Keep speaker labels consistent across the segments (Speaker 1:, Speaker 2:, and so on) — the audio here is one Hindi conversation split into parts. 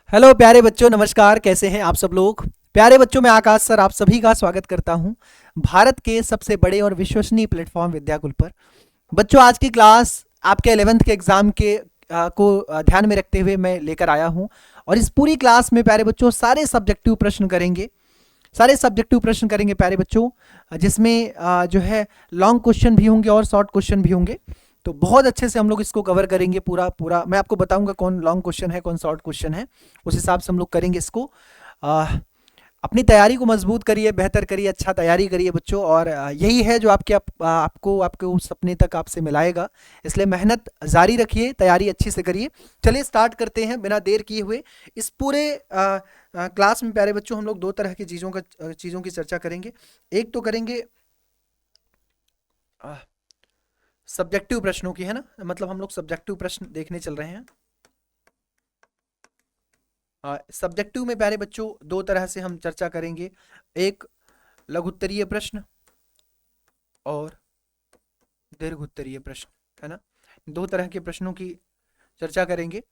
Speaker 1: हेलो प्यारे बच्चों, नमस्कार। कैसे हैं आप सब लोग? प्यारे बच्चों, मैं आकाश सर आप सभी का स्वागत करता हूं भारत के सबसे बड़े और विश्वसनीय प्लेटफॉर्म विद्याकुल पर। बच्चों, आज की क्लास आपके 11th के एग्जाम के को ध्यान में रखते हुए मैं लेकर आया हूं। और इस पूरी क्लास में प्यारे बच्चों सारे सब्जेक्टिव प्रश्न करेंगे। सारे सब्जेक्टिव प्रश्न करेंगे प्यारे बच्चों, जिसमें जो है लॉन्ग क्वेश्चन भी होंगे और शॉर्ट क्वेश्चन भी होंगे। तो बहुत अच्छे से हम लोग इसको कवर करेंगे। पूरा पूरा मैं आपको बताऊंगा कौन लॉन्ग क्वेश्चन है, कौन शॉर्ट क्वेश्चन है। उस हिसाब से हम लोग करेंगे इसको। आ, अपनी तैयारी को मजबूत करिए, बेहतर करिए, अच्छा तैयारी करिए बच्चों। और यही है जो आपको आपके उस सपने तक आपसे मिलाएगा। इसलिए मेहनत जारी रखिए, तैयारी अच्छी से करिए। चलिए स्टार्ट करते हैं बिना देर किए हुए। इस पूरे क्लास में प्यारे बच्चों हम लोग दो तरह की चीज़ों की चर्चा करेंगे। एक तो करेंगे सब्जेक्टिव प्रश्नों की, है ना, मतलब हम लोग सब्जेक्टिव प्रश्न देखने चल रहे हैं। सब्जेक्टिव में प्यारे बच्चों दो तरह से हम चर्चा करेंगे। एक लघुत्तरीय प्रश्न और दीर्घ उत्तरीय प्रश्न, है ना। दो तरह के प्रश्नों की चर्चा करेंगे।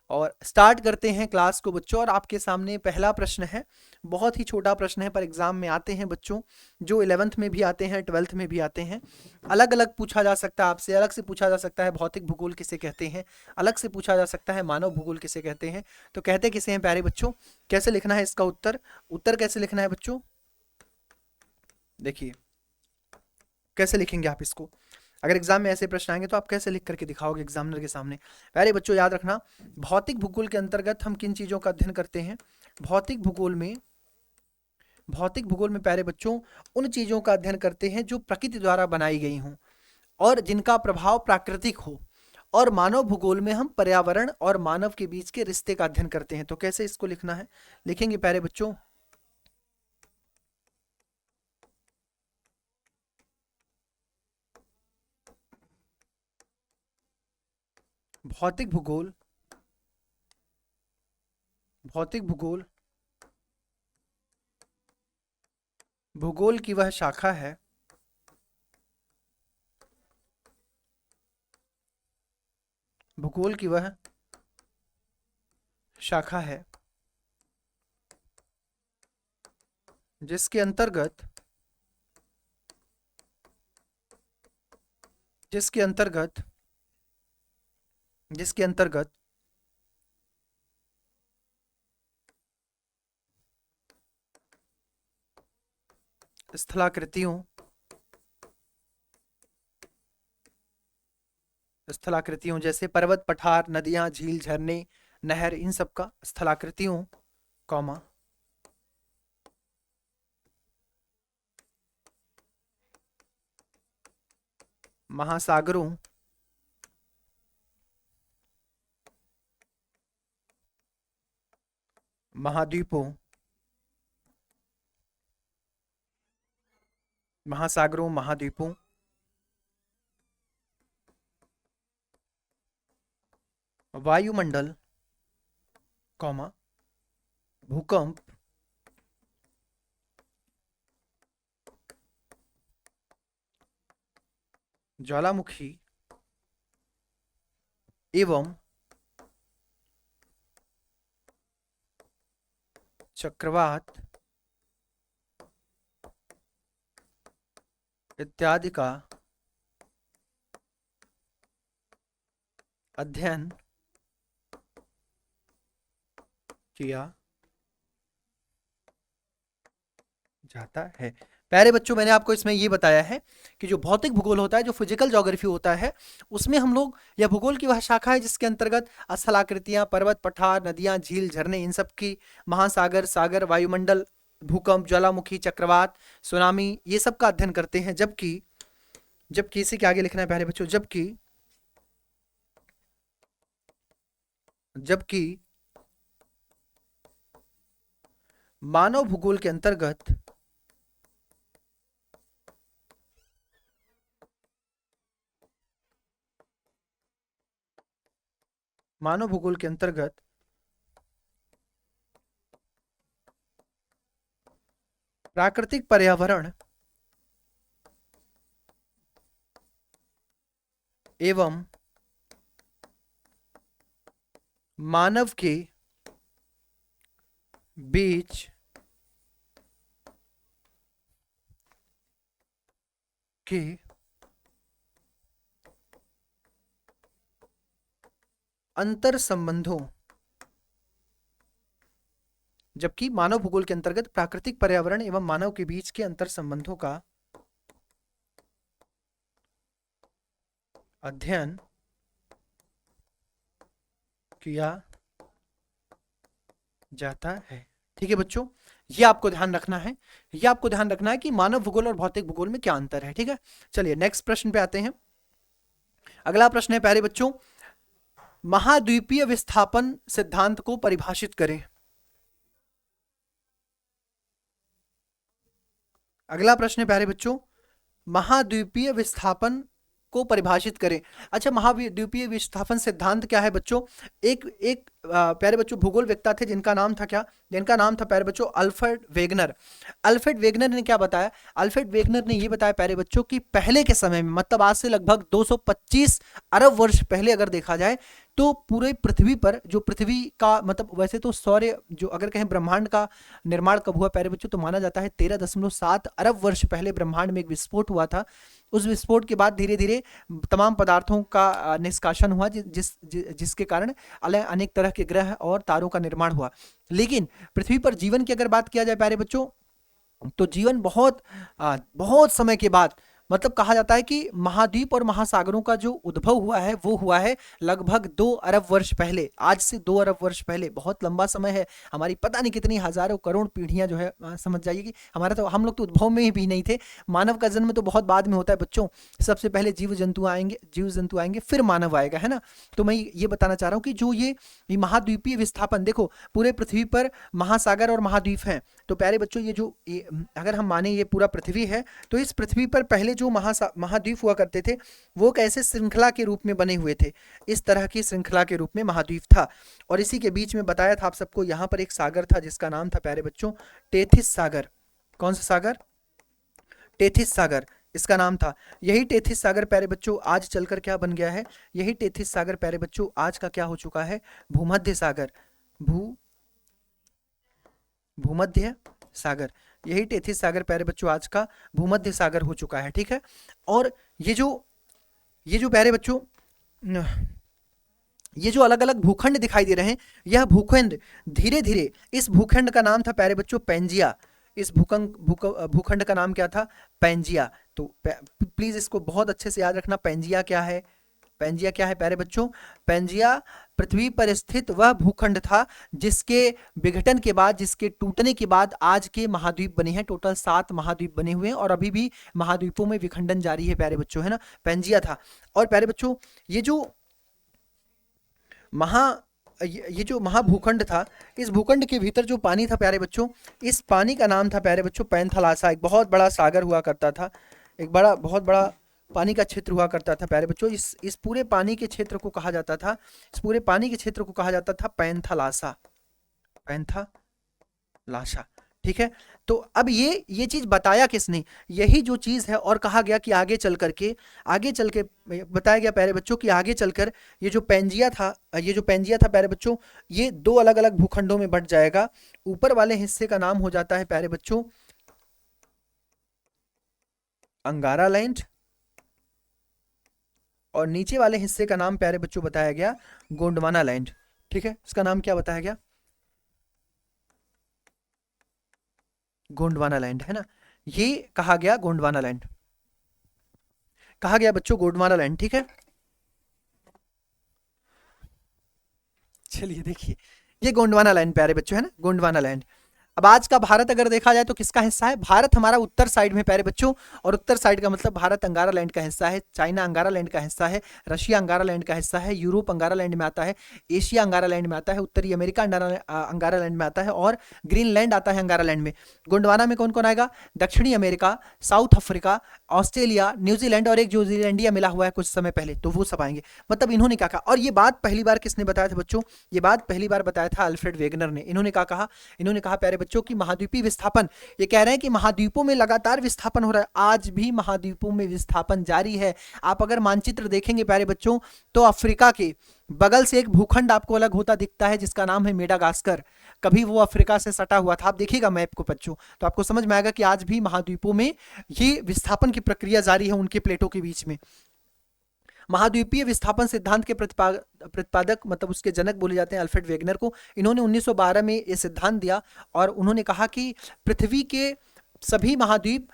Speaker 1: और स्टार्ट करते हैं क्लास को बच्चों। और आपके सामने पहला प्रश्न है। बहुत ही छोटा प्रश्न है, पर एग्जाम में आते हैं बच्चों। जो 11th में भी आते हैं, 12th में भी आते हैं। अलग अलग पूछा जा सकता है आपसे। अलग से पूछा जा सकता है भौतिक भूगोल किसे कहते हैं, अलग से पूछा जा सकता है मानव भूगोल किसे कहते हैं। तो कहते किसे हैं प्यारे बच्चों? कैसे लिखना है इसका उत्तर? उत्तर कैसे लिखना है बच्चों? देखिए कैसे लिखेंगे आप इसको। अगर एग्जाम में ऐसे प्रश्न आएंगे तो आप कैसे लिख करके दिखाओगे एग्जामिनर के सामने? पहले बच्चों याद रखना, भौतिक भूगोल के अंतर्गत हम किन चीजों का अध्ययन करते हैं? भौतिक भूगोल में भौतिक भूगोल में प्यारे बच्चों उन चीजों का अध्ययन करते हैं जो प्रकृति द्वारा बनाई गई हों और जिनका प्रभाव प्राकृतिक हो। और मानव भूगोल में हम पर्यावरण और मानव के बीच के रिश्ते का अध्ययन करते हैं। तो कैसे इसको लिखना है, लिखेंगे प्यारे बच्चों? भौतिक भूगोल, भौतिक भूगोल, भूगोल की वह शाखा है, भूगोल की वह शाखा है जिसके अंतर्गत जिसके अंतर्गत जिसके अंतर्गत स्थलाकृतियों स्थलाकृतियों जैसे पर्वत, पठार, नदियां, झील, झरने, नहर, इन सब का स्थलाकृतियों, कौमा, महासागरों, महाद्वीपों, महासागरों, महाद्वीपों, वायुमंडल, कौमा, भूकंप, ज्वालामुखी एवं चक्रवात इत्यादि का अध्ययन किया जाता है। प्यारे बच्चों, मैंने आपको इसमें ये बताया है कि जो भौतिक भूगोल होता है, जो फिजिकल ज्योग्राफी होता है, उसमें हम लोग, या भूगोल की वह शाखा है जिसके अंतर्गत स्थलाकृतियां, पर्वत, पठार, नदियां, झील, झरने, इन सब की, महासागर, सागर, वायुमंडल, भूकंप, ज्वालामुखी, चक्रवात, सुनामी, ये सब का अध्ययन करते हैं। जबकि जबकि इसी के आगे लिखना है प्यारे बच्चों, जबकि जबकि मानव भूगोल के अंतर्गत मानव भूगोल के अंतर्गत प्राकृतिक पर्यावरण एवं मानव के बीच के अंतर संबंधों, जबकि मानव भूगोल के अंतर्गत प्राकृतिक पर्यावरण एवं मानव के बीच के अंतर संबंधों का अध्ययन किया जाता है। ठीक है बच्चों, ये आपको ध्यान रखना है, ये आपको ध्यान रखना है कि मानव भूगोल और भौतिक भूगोल में क्या अंतर है। ठीक है, चलिए नेक्स्ट प्रश्न पे आते हैं। अगला प्रश्न है प्यारे बच्चों, महाद्वीपीय विस्थापन सिद्धांत को परिभाषित करें। अगला प्रश्न है प्यारे बच्चों, महाद्वीपीय विस्थापन को परिभाषित करें। अच्छा, महाद्वीपीय विस्थापन सिद्धांत क्या है बच्चों? एक एक प्यारे बच्चों भूगोल वेत्ता थे जिनका नाम था क्या? जिनका नाम था प्यारे बच्चों अल्फ्रेड वेगनर। अल्फ्रेड वेगनर ने क्या बताया? अल्फ्रेड वेगनर ने ये बताया प्यारे बच्चों कि पहले के समय में, मतलब आज से लगभग 225 अरब वर्ष पहले अगर देखा जाए तो पूरे पृथ्वी पर, जो पृथ्वी का मतलब वैसे तो सौर्य जो अगर कहें ब्रह्मांड का निर्माण कब हुआ प्यारे बच्चों, तो माना जाता है 13.7 अरब वर्ष पहले ब्रह्मांड में एक विस्फोट हुआ था। उस विस्फोट के बाद धीरे धीरे तमाम पदार्थों का निष्कासन हुआ, जिसके कारण अनेक तरह के ग्रह और तारों का निर्माण हुआ। लेकिन पृथ्वी पर जीवन की अगर बात किया जाए प्यारे बच्चों, तो जीवन बहुत समय के बाद, मतलब कहा जाता है कि महाद्वीप और महासागरों का जो उद्भव हुआ है वो हुआ है लगभग 2 अरब वर्ष पहले। आज से 2 अरब वर्ष पहले, बहुत लंबा समय है, हमारी पता नहीं कितनी हजारों करोड़ पीढ़ियां जो है, समझ जाइए कि हमारा तो, हम लोग तो उद्भव में ही भी नहीं थे। मानव का जन्म तो बहुत बाद में होता है बच्चों, सबसे पहले जीव जंतु आएंगे फिर मानव आएगा, है ना। तो मैं ये बताना चाह रहा हूँ कि जो ये महाद्वीपीय विस्थापन, देखो पूरे पृथ्वी पर महासागर और महाद्वीप हैं, तो प्यारे बच्चों अगर हम माने ये पूरा पृथ्वी है, तो इस पृथ्वी पर पहले जो महाद्वीप हुआ करते थे वो कैसे श्रृंखला के रूप में बने हुए थे, इस तरह की श्रृंखला के रूप में महाद्वीप था। और इसी के बीच में बताया था आप सबको, यहाँ पर एक सागर था जिसका नाम था प्यारे बच्चों टेथिस सागर। कौन सा सागर? टेथिस सागर इसका नाम था। यही टेथिस सागर प्यारे बच्चों आज चलकर क्या बन गया है? यही टेथिस सागर प्यारे बच्चों आज का क्या हो चुका है? भूमध्य सागर। भूमध्य सागर, यही टेथिस सागर प्यारे बच्चों आज का भूमध्य सागर हो चुका है। ठीक है, और ये जो प्यारे बच्चों ये जो अलग अलग भूखंड दिखाई दे रहे हैं, यह भूखंड धीरे धीरे, इस भूखंड का नाम था प्यारे बच्चों पैंजिया। इस भूखंड का नाम क्या था? पैंजिया। तो प्लीज इसको बहुत अच्छे से याद रखना, पैंजिया क्या है? पैंजिया क्या है प्यारे बच्चों? पैंजिया पृथ्वी पर स्थित वह भूखंड था जिसके विघटन के बाद, जिसके टूटने के बाद आज के महाद्वीप बने हैं। टोटल 7 महाद्वीप बने हुए हैं और अभी भी महाद्वीपों में विखंडन जारी है प्यारे बच्चों, है ना। पैंजिया था। और प्यारे बच्चों ये जो महाभूखंड था, इस भूखंड के भीतर जो पानी था प्यारे बच्चों, इस पानी का नाम था प्यारे बच्चों पैंथालासा। एक बहुत बड़ा सागर हुआ करता था, एक बहुत बड़ा पानी का क्षेत्र हुआ करता था प्यारे बच्चों। इस पूरे पानी के क्षेत्र को कहा जाता था, इस पूरे पानी के क्षेत्र को कहा जाता था पैंथालासा। पैंथालासा, ठीक है। तो अब ये चीज बताया किसने? यही जो चीज है, और कहा गया कि आगे चल के बताया गया प्यारे बच्चों कि आगे चलकर ये जो पैंजिया था प्यारे बच्चों, ये 2 अलग अलग भूखंडों में बंट जाएगा। ऊपर वाले हिस्से का नाम हो जाता है प्यारे बच्चों अंगारा लैंड, और नीचे वाले हिस्से का नाम प्यारे बच्चों बताया गया गोंडवाना लैंड। ठीक है, इसका नाम क्या बताया गया? गोंडवाना लैंड, है ना। ये कहा गया गोंडवाना लैंड, कहा गया बच्चों गोंडवाना लैंड। ठीक है, चलिए देखिए ये गोंडवाना लैंड प्यारे बच्चों, है ना, गोंडवाना लैंड। अब आज का भारत अगर देखा जाए तो किसका हिस्सा है? भारत हमारा उत्तर साइड में प्यारे बच्चों, और उत्तर साइड का मतलब भारत अंगारा लैंड का हिस्सा है, चाइना अंगारा लैंड का हिस्सा है, रशिया अंगारा लैंड का हिस्सा है, यूरोप अंगारा लैंड में आता है, एशिया अंगारा लैंड में आता है, उत्तरी अमेरिका अंगारा लैंड में आता है, और ग्रीनलैंड आता है अंगारा लैंड में। गोंडवाना में कौन कौन आएगा? दक्षिणी America, south Africa, Australia, New Zealand और एक न्यूजीलैंडिया मिला हुआ है कुछ समय पहले, तो वो सब आएंगे। मतलब इन्होंने क्या कहा, और ये बात पहली बार किसने बताया था बच्चों? ये बात पहली बार बताया था अल्फ्रेड वेगनर ने। इन्होंने क्या कहा? इन्होंने कहा प्यारे बच्चों की महाद्वीपीय विस्थापन, ये कह रहे हैं कि महाद्वीपों में लगातार विस्थापन हो रहा है, आज भी महाद्वीपों में विस्थापन जारी है। आप अगर मानचित्र देखेंगे प्यारे बच्चों तो अफ्रीका के बगल से एक भूखंड आपको अलग होता दिखता है जिसका नाम है मेडागास्कर। कभी वो अफ्रीका से सटा हुआ था, आप देखिएगा मैप को बच्चों तो आपको समझ में आएगा कि आज भी महाद्वीपों में ये विस्थापन की प्रक्रिया जारी है उनके प्लेटों के बीच में। महाद्वीपीय विस्थापन सिद्धांत के प्रतिपादक मतलब उसके जनक बोले जाते हैं अल्फ्रेड वेगनर को। इन्होंने 1912 में ये सिद्धांत दिया और उन्होंने कहा कि पृथ्वी के सभी महाद्वीप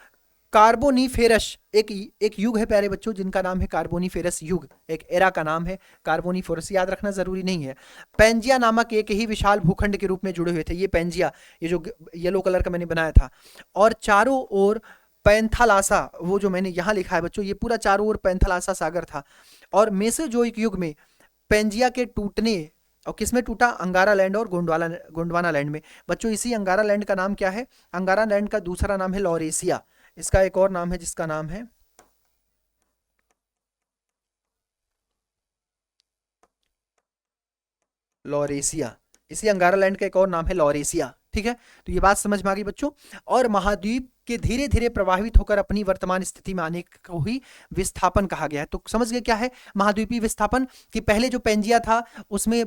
Speaker 1: कार्बोनीफेरस, एक युग है प्यारे बच्चों जिनका नाम है कार्बोनीफेरस युग, एक एरा का नाम है कार्बोनीफेरस, याद रखना जरूरी नहीं है। पेंजिया नामक एक ही विशाल भूखंड के रूप में जुड़े हुए थे, ये पेंजिया, ये जो येलो कलर का मैंने बनाया था, और चारों ओर पैंथालासा, वो जो मैंने यहाँ लिखा है बच्चों, ये पूरा चारों ओर पैंथालासा सागर था। और मेसोजोइक युग में पेंजिया के टूटने, और किसमें टूटा, अंगारा लैंड और गोंडवाना लैंड में। बच्चों इसी अंगारा लैंड का नाम क्या है, अंगारा लैंड का दूसरा नाम है लॉरेशिया, इसका एक और नाम है जिसका नाम है लॉरेशिया, इसी अंगारा लैंड का एक और नाम है लॉरेशिया। ठीक है, तो ये बात समझ में आ गई बच्चों। और महाद्वीप के धीरे धीरे प्रभावित होकर अपनी वर्तमान स्थिति में आने को ही विस्थापन कहा गया है। तो समझ गए क्या है महाद्वीपीय विस्थापन, कि पहले जो पेंजिया था उसमें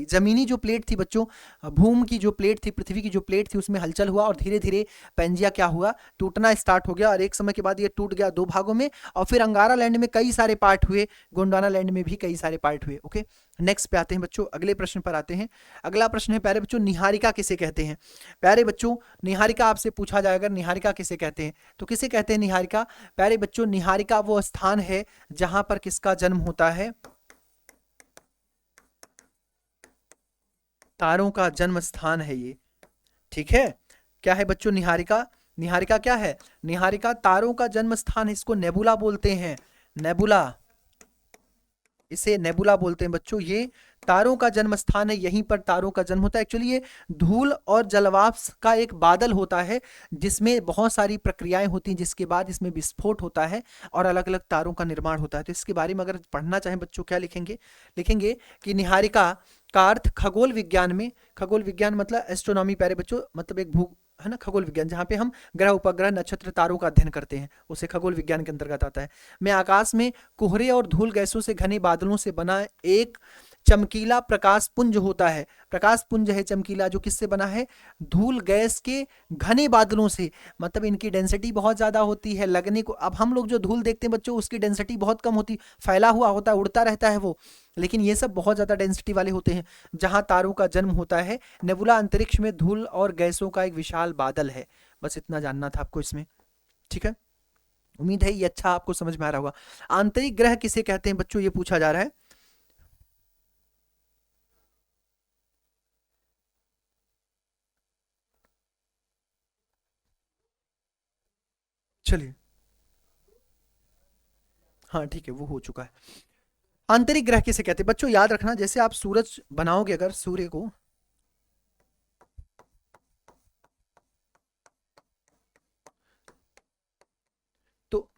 Speaker 1: जमीनी जो प्लेट थी बच्चों, भूम की जो प्लेट थी, पृथ्वी की जो प्लेट थी, उसमें हलचल हुआ और धीरे धीरे पेंजिया क्या हुआ, टूटना स्टार्ट हो गया, और एक समय के बाद ये टूट गया दो भागों में, और फिर अंगारा लैंड में कई सारे पार्ट हुए, गोंडवाना लैंड में भी कई सारे पार्ट हुए। ओके, नेक्स्ट पे आते हैं बच्चों, अगले प्रश्न पर आते हैं। अगला प्रश्न है प्यारे बच्चों, निहारिका किसे कहते हैं। प्यारे बच्चों निहारिका आपसे पूछा जाएगा, निहारिका किसे कहते हैं, तो किसे कहते हैं निहारिका। प्यारे बच्चों निहारिका वो स्थान है जहां पर किसका जन्म होता है, तारों का जन्म स्थान है ये। ठीक है, क्या है बच्चों निहारिका, निहारिका क्या है, निहारिका तारों का जन्म स्थान है, इसको नेबुला बोलते हैं, नेबुला, इसे नेबुला बोलते हैं बच्चों। ये तारों का जन्म स्थान है, यहीं पर तारों का जन्म होता है। एक्चुअली ये धूल और जलवाष्प का एक बादल होता है जिसमें बहुत सारी प्रक्रियाएं होती हैं, जिसके बाद इसमें विस्फोट होता है और अलग अलग तारों का निर्माण होता है। तो इसके बारे में अगर पढ़ना चाहें बच्चों क्या लिखेंगे, लिखेंगे कि निहारिका का अर्थ खगोल विज्ञान में, खगोल विज्ञान मतलब एस्ट्रोनॉमी प्यारे बच्चों, मतलब एक भू है ना, खगोल विज्ञान जहाँ पे हम ग्रह उपग्रह नक्षत्र तारों का अध्ययन करते हैं उसे खगोल विज्ञान के अंतर्गत आता है। में आकाश में कोहरे और धूल गैसों से घने बादलों से बना एक चमकीला प्रकाश पुंज होता है, प्रकाश पुंज है चमकीला, जो किससे बना है, धूल गैस के घने बादलों से, मतलब इनकी डेंसिटी बहुत ज्यादा होती है लगने को। अब हम लोग जो धूल देखते हैं बच्चों उसकी डेंसिटी बहुत कम होती, फैला हुआ होता है, उड़ता रहता है वो, लेकिन ये सब बहुत ज्यादा डेंसिटी वाले होते हैं। जहां तारों का जन्म होता है, नेबुला अंतरिक्ष में धूल और गैसों का एक विशाल बादल है। बस इतना जानना था आपको इसमें। ठीक है, उम्मीद है ये अच्छा आपको समझ में आ रहा होगा। आंतरिक ग्रह किसे कहते हैं बच्चों, ये पूछा जा रहा है। चलिए, हाँ ठीक है, वो हो चुका है। आंतरिक ग्रह किसे कहते हैं बच्चों, याद रखना, जैसे आप सूरज बनाओगे, अगर सूर्य को, तो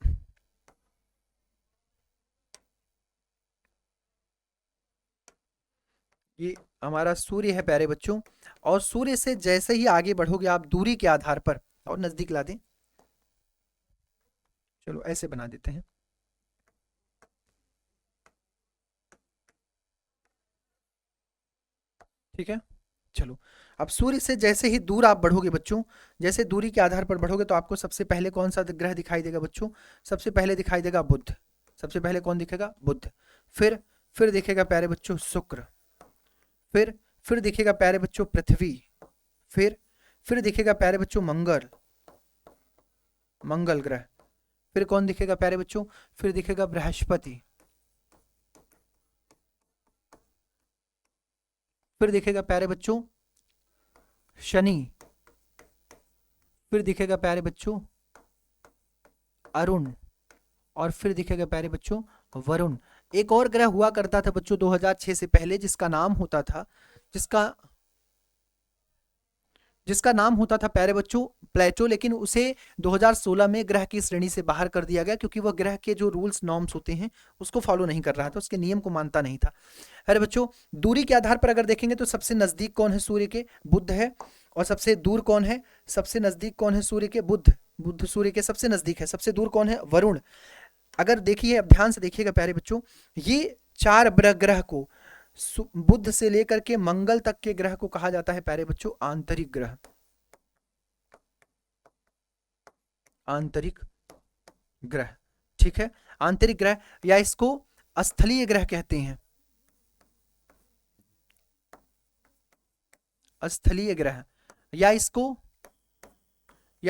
Speaker 1: ये हमारा सूर्य है प्यारे बच्चों, और सूर्य से जैसे ही आगे बढ़ोगे आप दूरी के आधार पर, और नजदीक ला दें, चलो ऐसे बना देते हैं, ठीक है। चलो, अब सूर्य से जैसे ही दूर आप बढ़ोगे बच्चों, जैसे दूरी के आधार पर बढ़ोगे तो आपको सबसे पहले कौन सा ग्रह दिखाई देगा बच्चों, सबसे पहले दिखाई देगा बुध, सबसे पहले कौन दिखेगा, बुध। फिर दिखेगा प्यारे बच्चों शुक्र, फिर दिखेगा प्यारे बच्चों पृथ्वी, फिर दिखेगा प्यारे बच्चों मंगल, मंगल ग्रह। फिर कौन दिखेगा प्यारे बच्चों, फिर दिखेगा बृहस्पति, फिर दिखेगा प्यारे बच्चों शनि, फिर दिखेगा प्यारे बच्चों अरुण, और फिर दिखेगा प्यारे बच्चों वरुण। एक और ग्रह हुआ करता था बच्चों 2006 से पहले, जिसका नाम होता था, जिसका नाम होता था प्यारे बच्चों प्लेटो, लेकिन उसे 2016 में ग्रह की श्रेणी से बाहर कर दिया गया क्योंकि वह ग्रह के जो रूल्स नॉर्म्स होते हैं उसको फॉलो नहीं कर रहा था, उसके नियम को मानता नहीं था। अरे बच्चों दूरी के आधार पर अगर देखेंगे तो सबसे नजदीक कौन है सूर्य के? बुध है। और सबसे दूर कौन है? सबसे नजदीक कौन है सूर्य के? बुध। बुध सूर्य के सबसे नजदीक है। सबसे दूर कौन है? वरुण। अगर देखिए, अब ध्यान से देखिएगा प्यारे बच्चों, ये चार ग्रह को बुध से लेकर के मंगल तक के ग्रह को कहा जाता है प्यारे बच्चों आंतरिक ग्रह। आंतरिक ग्रह, ठीक है, आंतरिक ग्रह, या इसको स्थलीय ग्रह कहते हैं। स्थलीय ग्रह, या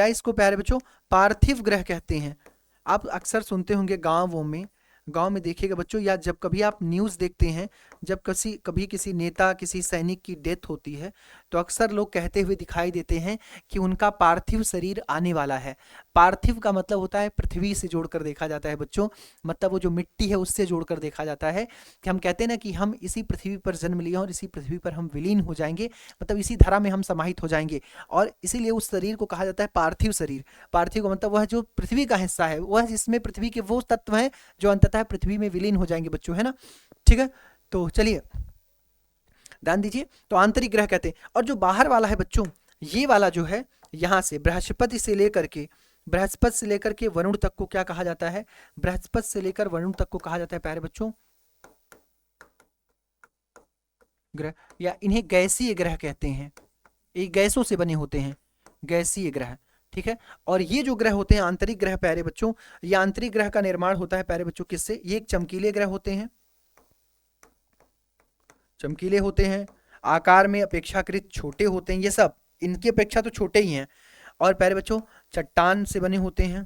Speaker 1: इसको प्यारे बच्चों पार्थिव ग्रह कहते हैं। आप अक्सर सुनते होंगे गांव में देखिएगा बच्चों, या जब कभी आप न्यूज़ देखते हैं, जब कभी किसी नेता किसी सैनिक की डेथ होती है तो अक्सर लोग कहते हुए दिखाई देते हैं कि उनका पार्थिव शरीर आने वाला है। पार्थिव का मतलब होता है पृथ्वी से जोड़कर देखा जाता है बच्चों, मतलब वो जो मिट्टी है उससे जोड़कर देखा जाता है कि हम कहते हैं ना कि हम इसी पृथ्वी पर जन्म लिए और इसी पृथ्वी पर हम विलीन हो जाएंगे, मतलब इसी धरा में हम समाहित हो जाएंगे, और इसीलिए उस शरीर को कहा जाता है पार्थिव शरीर। पार्थिव का मतलब वह जो पृथ्वी का हिस्सा है, वह जिसमें पृथ्वी के वो तत्व हैं जो अंततः पृथ्वी में विलीन हो जाएंगे बच्चों, है ना, ठीक है। तो चलिए ध्यान दीजिए, तो आंतरिक ग्रह कहते हैं। और जो बाहर वाला है बच्चों, ये वाला जो है यहां से बृहस्पति से लेकर के वरुण तक को क्या कहा जाता है? बृहस्पति से लेकर वरुण तक को कहा जाता है प्यारे बच्चों ग्रह, या इन्हें गैसीय ग्रह कहते हैं। ये गैसों से बने होते हैं, गैसीय ग्रह, ठीक है। और ये जो ग्रह होते हैं आंतरिक ग्रह प्यारे बच्चों, ये आंतरिक ग्रह का निर्माण होता है प्यारे बच्चों किससे? ये एक चमकीले ग्रह होते हैं, चमकीले होते हैं, आकार में अपेक्षाकृत छोटे होते हैं, ये सब इनकी अपेक्षा तो छोटे ही हैं। और प्यारे बच्चों चट्टान से बने होते हैं,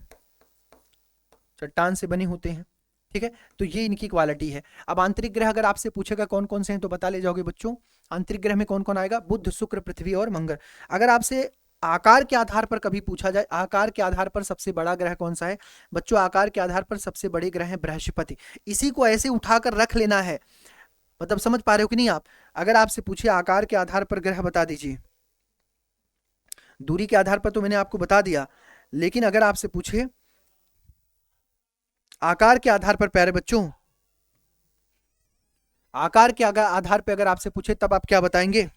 Speaker 1: चट्टान से बने होते हैं, ठीक है। तो ये इनकी क्वालिटी है। अब आंतरिक ग्रह अगर आपसे पूछेगा कौन कौन से हैं तो बता ले जाओगे बच्चों। आंतरिक ग्रह में कौन कौन आएगा? बुध, शुक्र, पृथ्वी और मंगल। अगर आपसे आकार के आधार पर कभी पूछा जाए, आकार के आधार पर सबसे बड़ा ग्रह कौन सा है बच्चों? आकार के आधार पर सबसे बड़े ग्रह है बृहस्पति। इसी को ऐसे उठाकर रख लेना है, मतलब समझ पा रहे हो कि नहीं आप? अगर आपसे पूछे आकार के आधार पर ग्रह बता दीजिए, दूरी के आधार पर तो मैंने आपको बता दिया, लेकिन अगर आपसे पूछे आकार के आधार पर प्यारे बच्चों, आकार के आधार पर अगर आपसे पूछे तब आप क्या बताएंगे?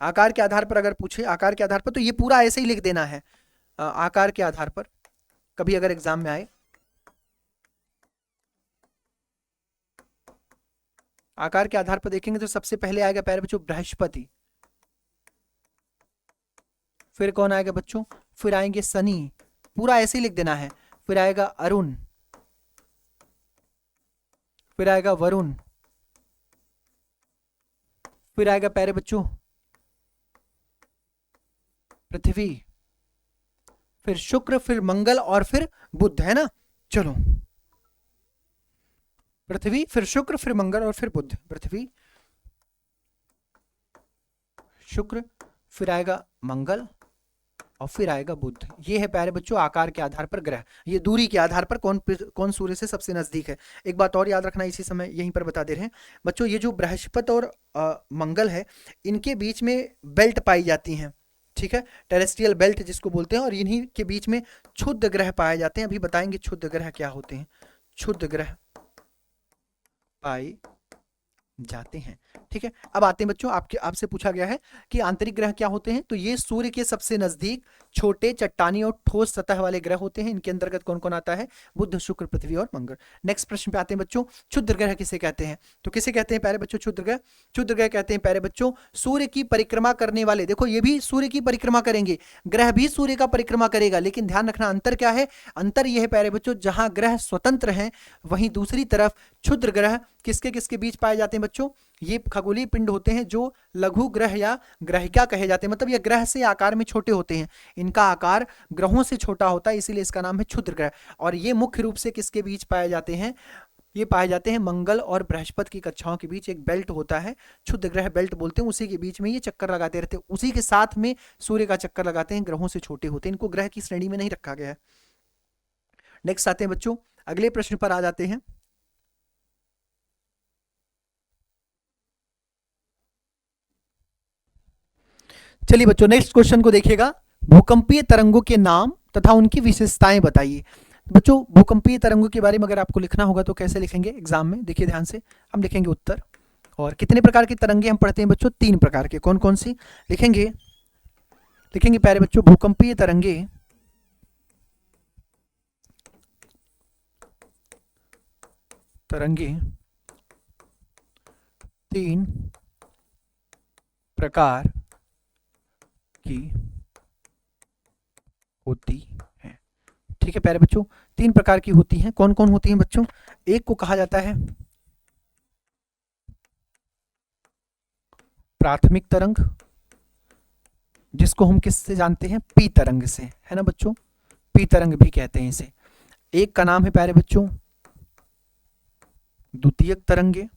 Speaker 1: आकार के आधार पर अगर पूछे, आकार के आधार पर तो ये पूरा ऐसे ही लिख देना है। आकार के आधार पर कभी अगर एग्जाम में आए, आकार के आधार पर देखेंगे तो सबसे पहले आएगा प्यारे बच्चों बृहस्पति, फिर कौन आएगा बच्चों? फिर आएंगे शनि, पूरा ऐसे ही लिख देना है, फिर आएगा अरुण, फिर आएगा वरुण, फिर आएगा प्यारे बच्चों पृथ्वी, फिर शुक्र, फिर मंगल और फिर बुध, है ना। चलो पृथ्वी, फिर शुक्र, फिर मंगल और फिर बुध। पृथ्वी, शुक्र, फिर आएगा मंगल और फिर आएगा बुध। ये है प्यारे बच्चों आकार के आधार पर ग्रह। ये दूरी के आधार पर कौन सूर्य से सबसे नजदीक है। एक बात और याद रखना, इसी समय यहीं पर बता दे रहे हैं बच्चों, ये जो बृहस्पति और मंगल है, इनके बीच में बेल्ट पाई जाती हैं, ठीक है, टेरेस्ट्रियल बेल्ट जिसको बोलते हैं, और इन्हीं के बीच में क्षुद्र ग्रह पाए जाते हैं। अभी बताएंगे क्षुद्र ग्रह क्या होते हैं। क्षुद्र ग्रह पाए जाते हैं, ठीक है। अब आते हैं बच्चों, आपसे पूछा गया है कि आंतरिक ग्रह क्या होते हैं, तो ये सूर्य के सबसे नजदीक छोटे चट्टानी और ठोस सतह वाले ग्रह होते हैं। इनके अंतर्गत कौन कौन आता है? बुध, शुक्र, पृथ्वी और मंगल। नेक्स्ट प्रश्न पे आते हैं बच्चों, क्षुद्र ग्रह किसे कहते हैं? तो किसे कहते हैं प्यारे बच्चों क्षुद्र ग्रह? क्षुद्र ग्रह कहते हैं प्यारे बच्चों सूर्य की परिक्रमा करने वाले। देखो ये भी सूर्य की परिक्रमा करेंगे, ग्रह भी सूर्य का परिक्रमा करेगा, लेकिन ध्यान रखना अंतर क्या है? अंतर यह है प्यारे बच्चों, जहां ग्रह स्वतंत्र हैं वहीं दूसरी तरफ क्षुद्र ग्रह किसके किसके बीच पाए जाते हैं बच्चों? ये खगोलीय पिंड होते हैं जो लघु ग्रह या ग्रहिका कहे जाते हैं, मतलब ये ग्रह से आकार में छोटे होते हैं, इनका आकार ग्रहों से छोटा होता है, इसीलिए इसका नाम है क्षुद्र ग्रह। और ये मुख्य रूप से किसके बीच पाए जाते हैं? ये पाए जाते हैं मंगल और बृहस्पति की कक्षाओं के बीच एक बेल्ट होता है, क्षुद्र ग्रह बेल्ट बोलते हैं, उसी के बीच में ये चक्कर लगाते रहते हैं, उसी के साथ में सूर्य का चक्कर लगाते हैं, ग्रहों से छोटे होते हैं, इनको ग्रह की श्रेणी में नहीं रखा गया है। नेक्स्ट आते हैं बच्चों, अगले प्रश्न पर आ जाते हैं। चलिए बच्चों नेक्स्ट क्वेश्चन को देखिएगा। भूकंपीय तरंगों के नाम तथा उनकी विशेषताएं बताइए। बच्चों भूकंपीय तरंगों के बारे में अगर आपको लिखना होगा तो कैसे लिखेंगे एग्जाम में, देखिए ध्यान से। हम लिखेंगे उत्तर। और कितने प्रकार की तरंगे हम पढ़ते हैं बच्चों? 3 प्रकार के। कौन कौन सी लिखेंगे? लिखेंगे प्यारे बच्चों भूकंपीय तरंगे तरंगे 3 प्रकार की होती हैं। ठीक है प्यारे बच्चों, 3 प्रकार की होती हैं। कौन कौन होती हैं बच्चों? एक को कहा जाता है प्राथमिक तरंग, जिसको हम किससे जानते हैं? पी तरंग से, है ना बच्चों? पी तरंग भी कहते हैं इसे। एक का नाम है प्यारे बच्चों द्वितीयक तरंगे,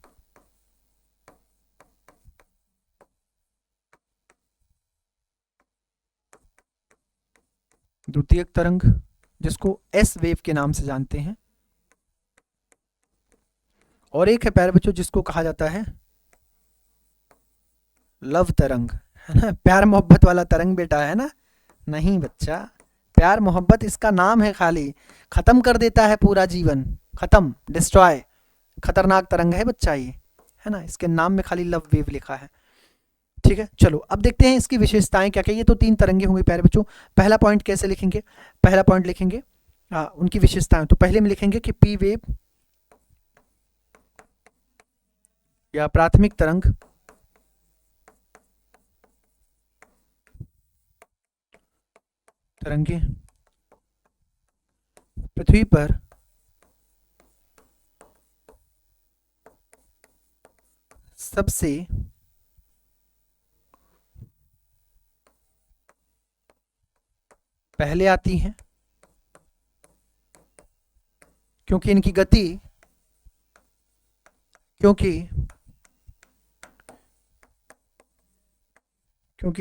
Speaker 1: द्वितीयक तरंग जिसको एस वेव के नाम से जानते हैं। और एक है प्यारे बच्चों जिसको कहा जाता है लव तरंग, है ना? प्यार मोहब्बत वाला तरंग बेटा, है ना? नहीं बच्चा, प्यार मोहब्बत इसका नाम है खाली, खत्म कर देता है पूरा जीवन, खत्म, डिस्ट्रॉय। खतरनाक तरंग है बच्चा ये, है ना? इसके नाम में खाली लव वेव लिखा है। ठीक है, चलो अब देखते हैं इसकी विशेषताएं क्या क्या। ये तो 3 तरंगे होंगे प्यारे बच्चों। पहला पॉइंट कैसे लिखेंगे? पहला पॉइंट लिखेंगे उनकी विशेषताएं। तो पहले में लिखेंगे कि पी वेव या प्राथमिक तरंग तरंगे पृथ्वी पर सबसे पहले आती हैं, क्योंकि इनकी गति क्योंकि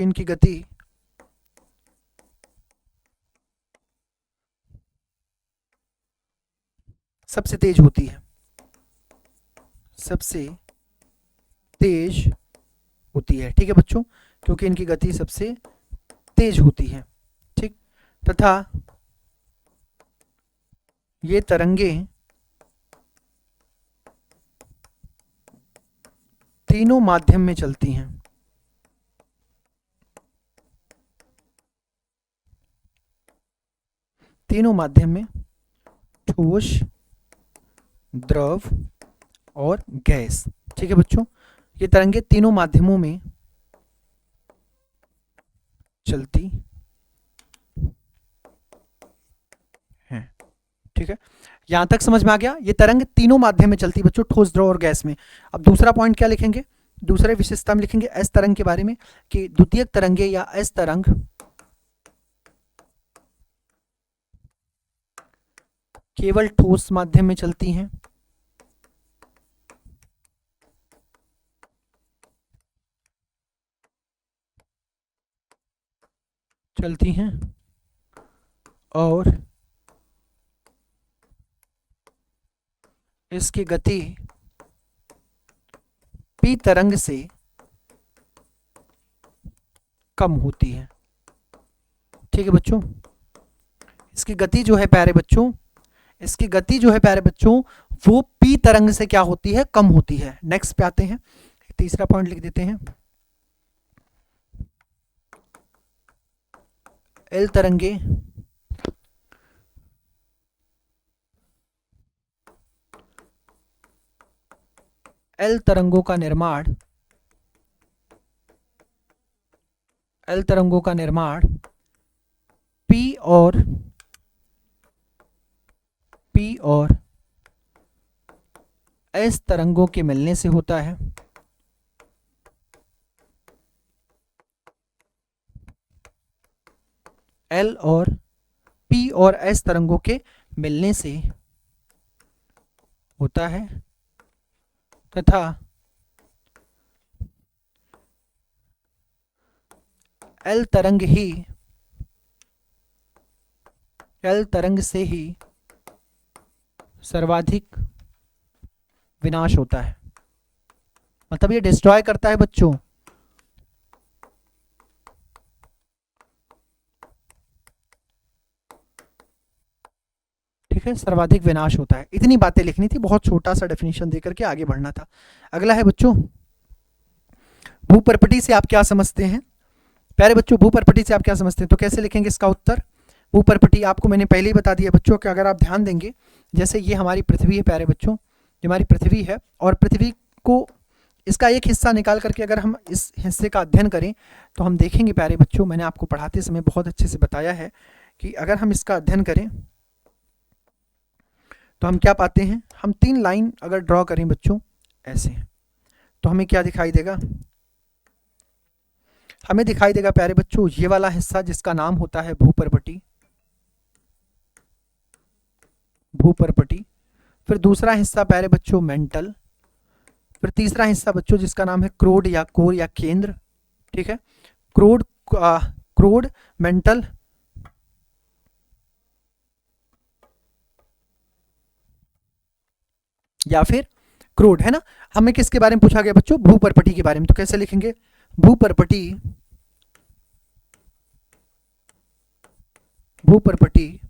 Speaker 1: इनकी गति सबसे तेज होती है, सबसे तेज होती है। ठीक है बच्चों, क्योंकि इनकी गति सबसे तेज होती है। ठीक, तथा ये तरंगे तीनों माध्यम में चलती हैं। तीनों माध्यम में, ठोस, द्रव और गैस। ठीक है बच्चों, ये तरंगे तीनों माध्यमों में चलती हैं। ठीक है, यहां तक समझ में आ गया? ये तरंग तीनों माध्यम में चलती बच्चों, ठोस, द्रव और गैस में। अब दूसरा पॉइंट क्या लिखेंगे? दूसरे विशेषता में लिखेंगे एस तरंग के बारे में, कि द्वितीयक तरंगे या एस तरंग केवल ठोस माध्यम में चलती हैं। और इसकी गति पी तरंग से कम होती है। ठीक है बच्चों, इसकी गति जो है प्यारे बच्चों, इसकी गति जो है प्यारे बच्चों वो पी तरंग से क्या होती है? कम होती है। नेक्स्ट पे आते हैं, तीसरा पॉइंट लिख देते हैं। एल तरंगे एल तरंगों का निर्माण पी और एस तरंगों के मिलने से होता है। एल और पी और एस तरंगों के मिलने से होता है, तथा एल तरंग से ही सर्वाधिक विनाश होता है। मतलब ये डिस्ट्रॉय करता है बच्चों, है, सर्वाधिक विनाश होता है। इतनी बातें लिखनी थी, बहुत छोटा सा डेफिनेशन देकर के आगे बढ़ना था। अगला है बच्चों, भूपर्पटी से आप क्या समझते हैं? प्यारे बच्चों, भूपर्पटी से आप क्या समझते हैं? तो कैसे लिखेंगे इसका उत्तर? भूपर्पटी आपको मैंने पहले ही बता दिया बच्चों कि अगर आप ध्यान देंगे, जैसे ये हमारी पृथ्वी है प्यारे बच्चों, ये हमारी पृथ्वी है, और पृथ्वी को इसका एक हिस्सा निकाल करके अगर हम इस हिस्से का अध्ययन करें तो हम देखेंगे प्यारे बच्चों, मैंने आपको पढ़ाते समय बहुत अच्छे से बताया है कि अगर हम इसका अध्ययन करें तो हम क्या पाते हैं, हम 3 लाइन अगर ड्रॉ करें बच्चों ऐसे, तो हमें क्या दिखाई देगा? हमें दिखाई देगा प्यारे बच्चों ये वाला हिस्सा जिसका नाम होता है भूपर्पटी, भूपर्पटी। फिर दूसरा हिस्सा प्यारे बच्चों मेंटल, फिर तीसरा हिस्सा बच्चों जिसका नाम है क्रोड या कोर या केंद्र, ठीक है, क्रोड, क्रोड, मेंटल, या फिर क्रोड, है ना। हमें किसके बारे में पूछा गया बच्चों? भूपर्पटी के बारे में। तो कैसे लिखेंगे? भूपर्पटी, भूपर्पटी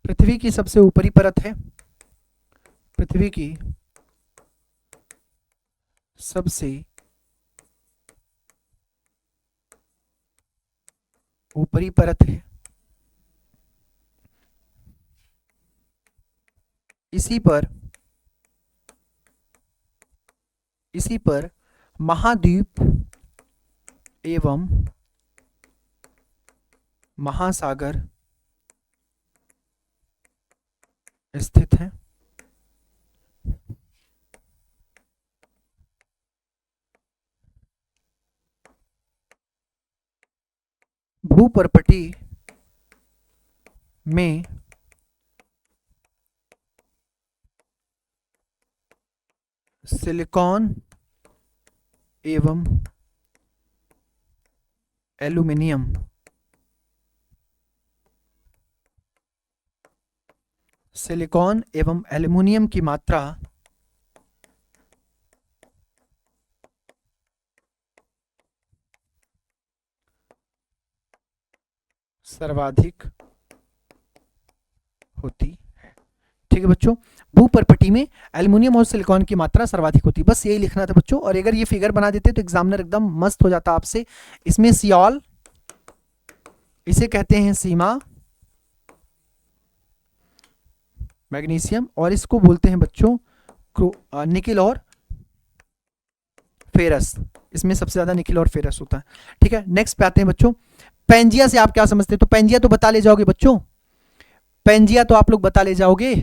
Speaker 1: पृथ्वी की सबसे ऊपरी परत है, पृथ्वी की सबसे ऊपरी परत है। इसी पर महाद्वीप एवं महासागर स्थित है। भूपर्पटी में सिलिकॉन एवं एल्यूमिनियम सिलिकॉन एवं एल्यूमिनियम की मात्रा सर्वाधिक होती है। ठीक है बच्चों, भूपर्पटी में एल्युमिनियम और सिलिकॉन की मात्रा सर्वाधिक होती है। बस यही लिखना था बच्चों, और अगर ये फिगर बना देते तो एग्जामिनर एकदम मस्त हो जाता आपसे। इसमें सियोल, इसे कहते हैं सीमा, मैग्नीशियम, और इसको बोलते हैं बच्चों निकिल और फेरस। इसमें सबसे ज्यादा निकिल और फेरस होता है। ठीक है, नेक्स्ट पे आते हैं बच्चों, पेंजिया से आप क्या समझते हैं? तो पेंजिया तो बता ले जाओगे बच्चों, पेंजिया तो आप लोग बता ले जाओगे।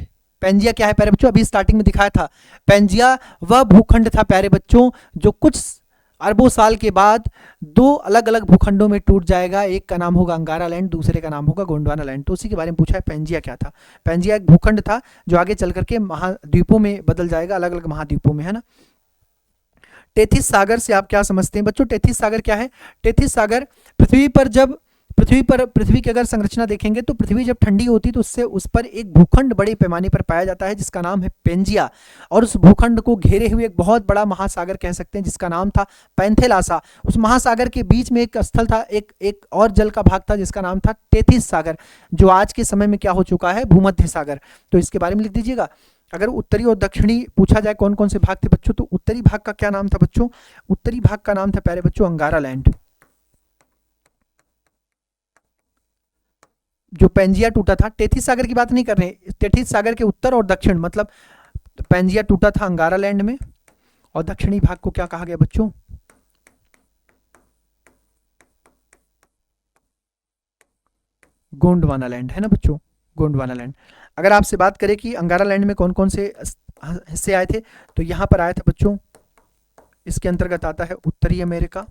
Speaker 1: पेंजिया क्या है प्यारे बच्चों? अभी स्टार्टिंग में दिखाया था। पेंजिया वह भूखंड था प्यारे बच्चों जो कुछ अरबों साल के बाद 2 अलग अलग भूखंडों में टूट जाएगा। एक का नाम होगा अंगारा लैंड, दूसरे का नाम होगा गोंडवाना लैंड। तो उसी के बारे में पूछा है, पेंजिया क्या था? पेंजिया एक भूखंड था जो आगे चल करके महाद्वीपों में बदल जाएगा, अलग अलग महाद्वीपों में, है ना। टेथिस सागर से आप क्या समझते हैं बच्चों? टेथिस सागर क्या है? टेथिस सागर पृथ्वी की अगर संरचना देखेंगे तो पृथ्वी जब ठंडी होती है तो उससे उस पर एक भूखंड बड़े पैमाने पर पाया जाता है जिसका नाम है पेंजिया, और उस भूखंड को घेरे हुए एक बहुत बड़ा महासागर कह सकते हैं जिसका नाम था पैंथेलासा। उस महासागर के बीच में एक स्थल था, एक और जल का भाग था जिसका नाम था टेथिस सागर, जो आज के समय में क्या हो चुका है? भूमध्य सागर। तो इसके बारे में लिख दीजिएगा। अगर उत्तरी और दक्षिणी पूछा जाए कौन कौन से भाग थे बच्चों, तो उत्तरी भाग का क्या नाम था बच्चों? उत्तरी भाग का नाम था प्यारे बच्चों अंगारा लैंड। जो पेंजिया टूटा था, टेथिस सागर की बात नहीं कर रहे, टेथिस सागर के उत्तर और दक्षिण, मतलब पेंजिया टूटा था अंगारा लैंड में, और दक्षिणी भाग को क्या कहा गया बच्चों? गोंडवाना लैंड, है ना बच्चों, गोंडवाना लैंड। अगर आपसे बात करें कि अंगारा लैंड में कौन कौन से हिस्से आए थे, तो यहां पर आया था बच्चों, इसके अंतर्गत आता है उत्तरी अमेरिका,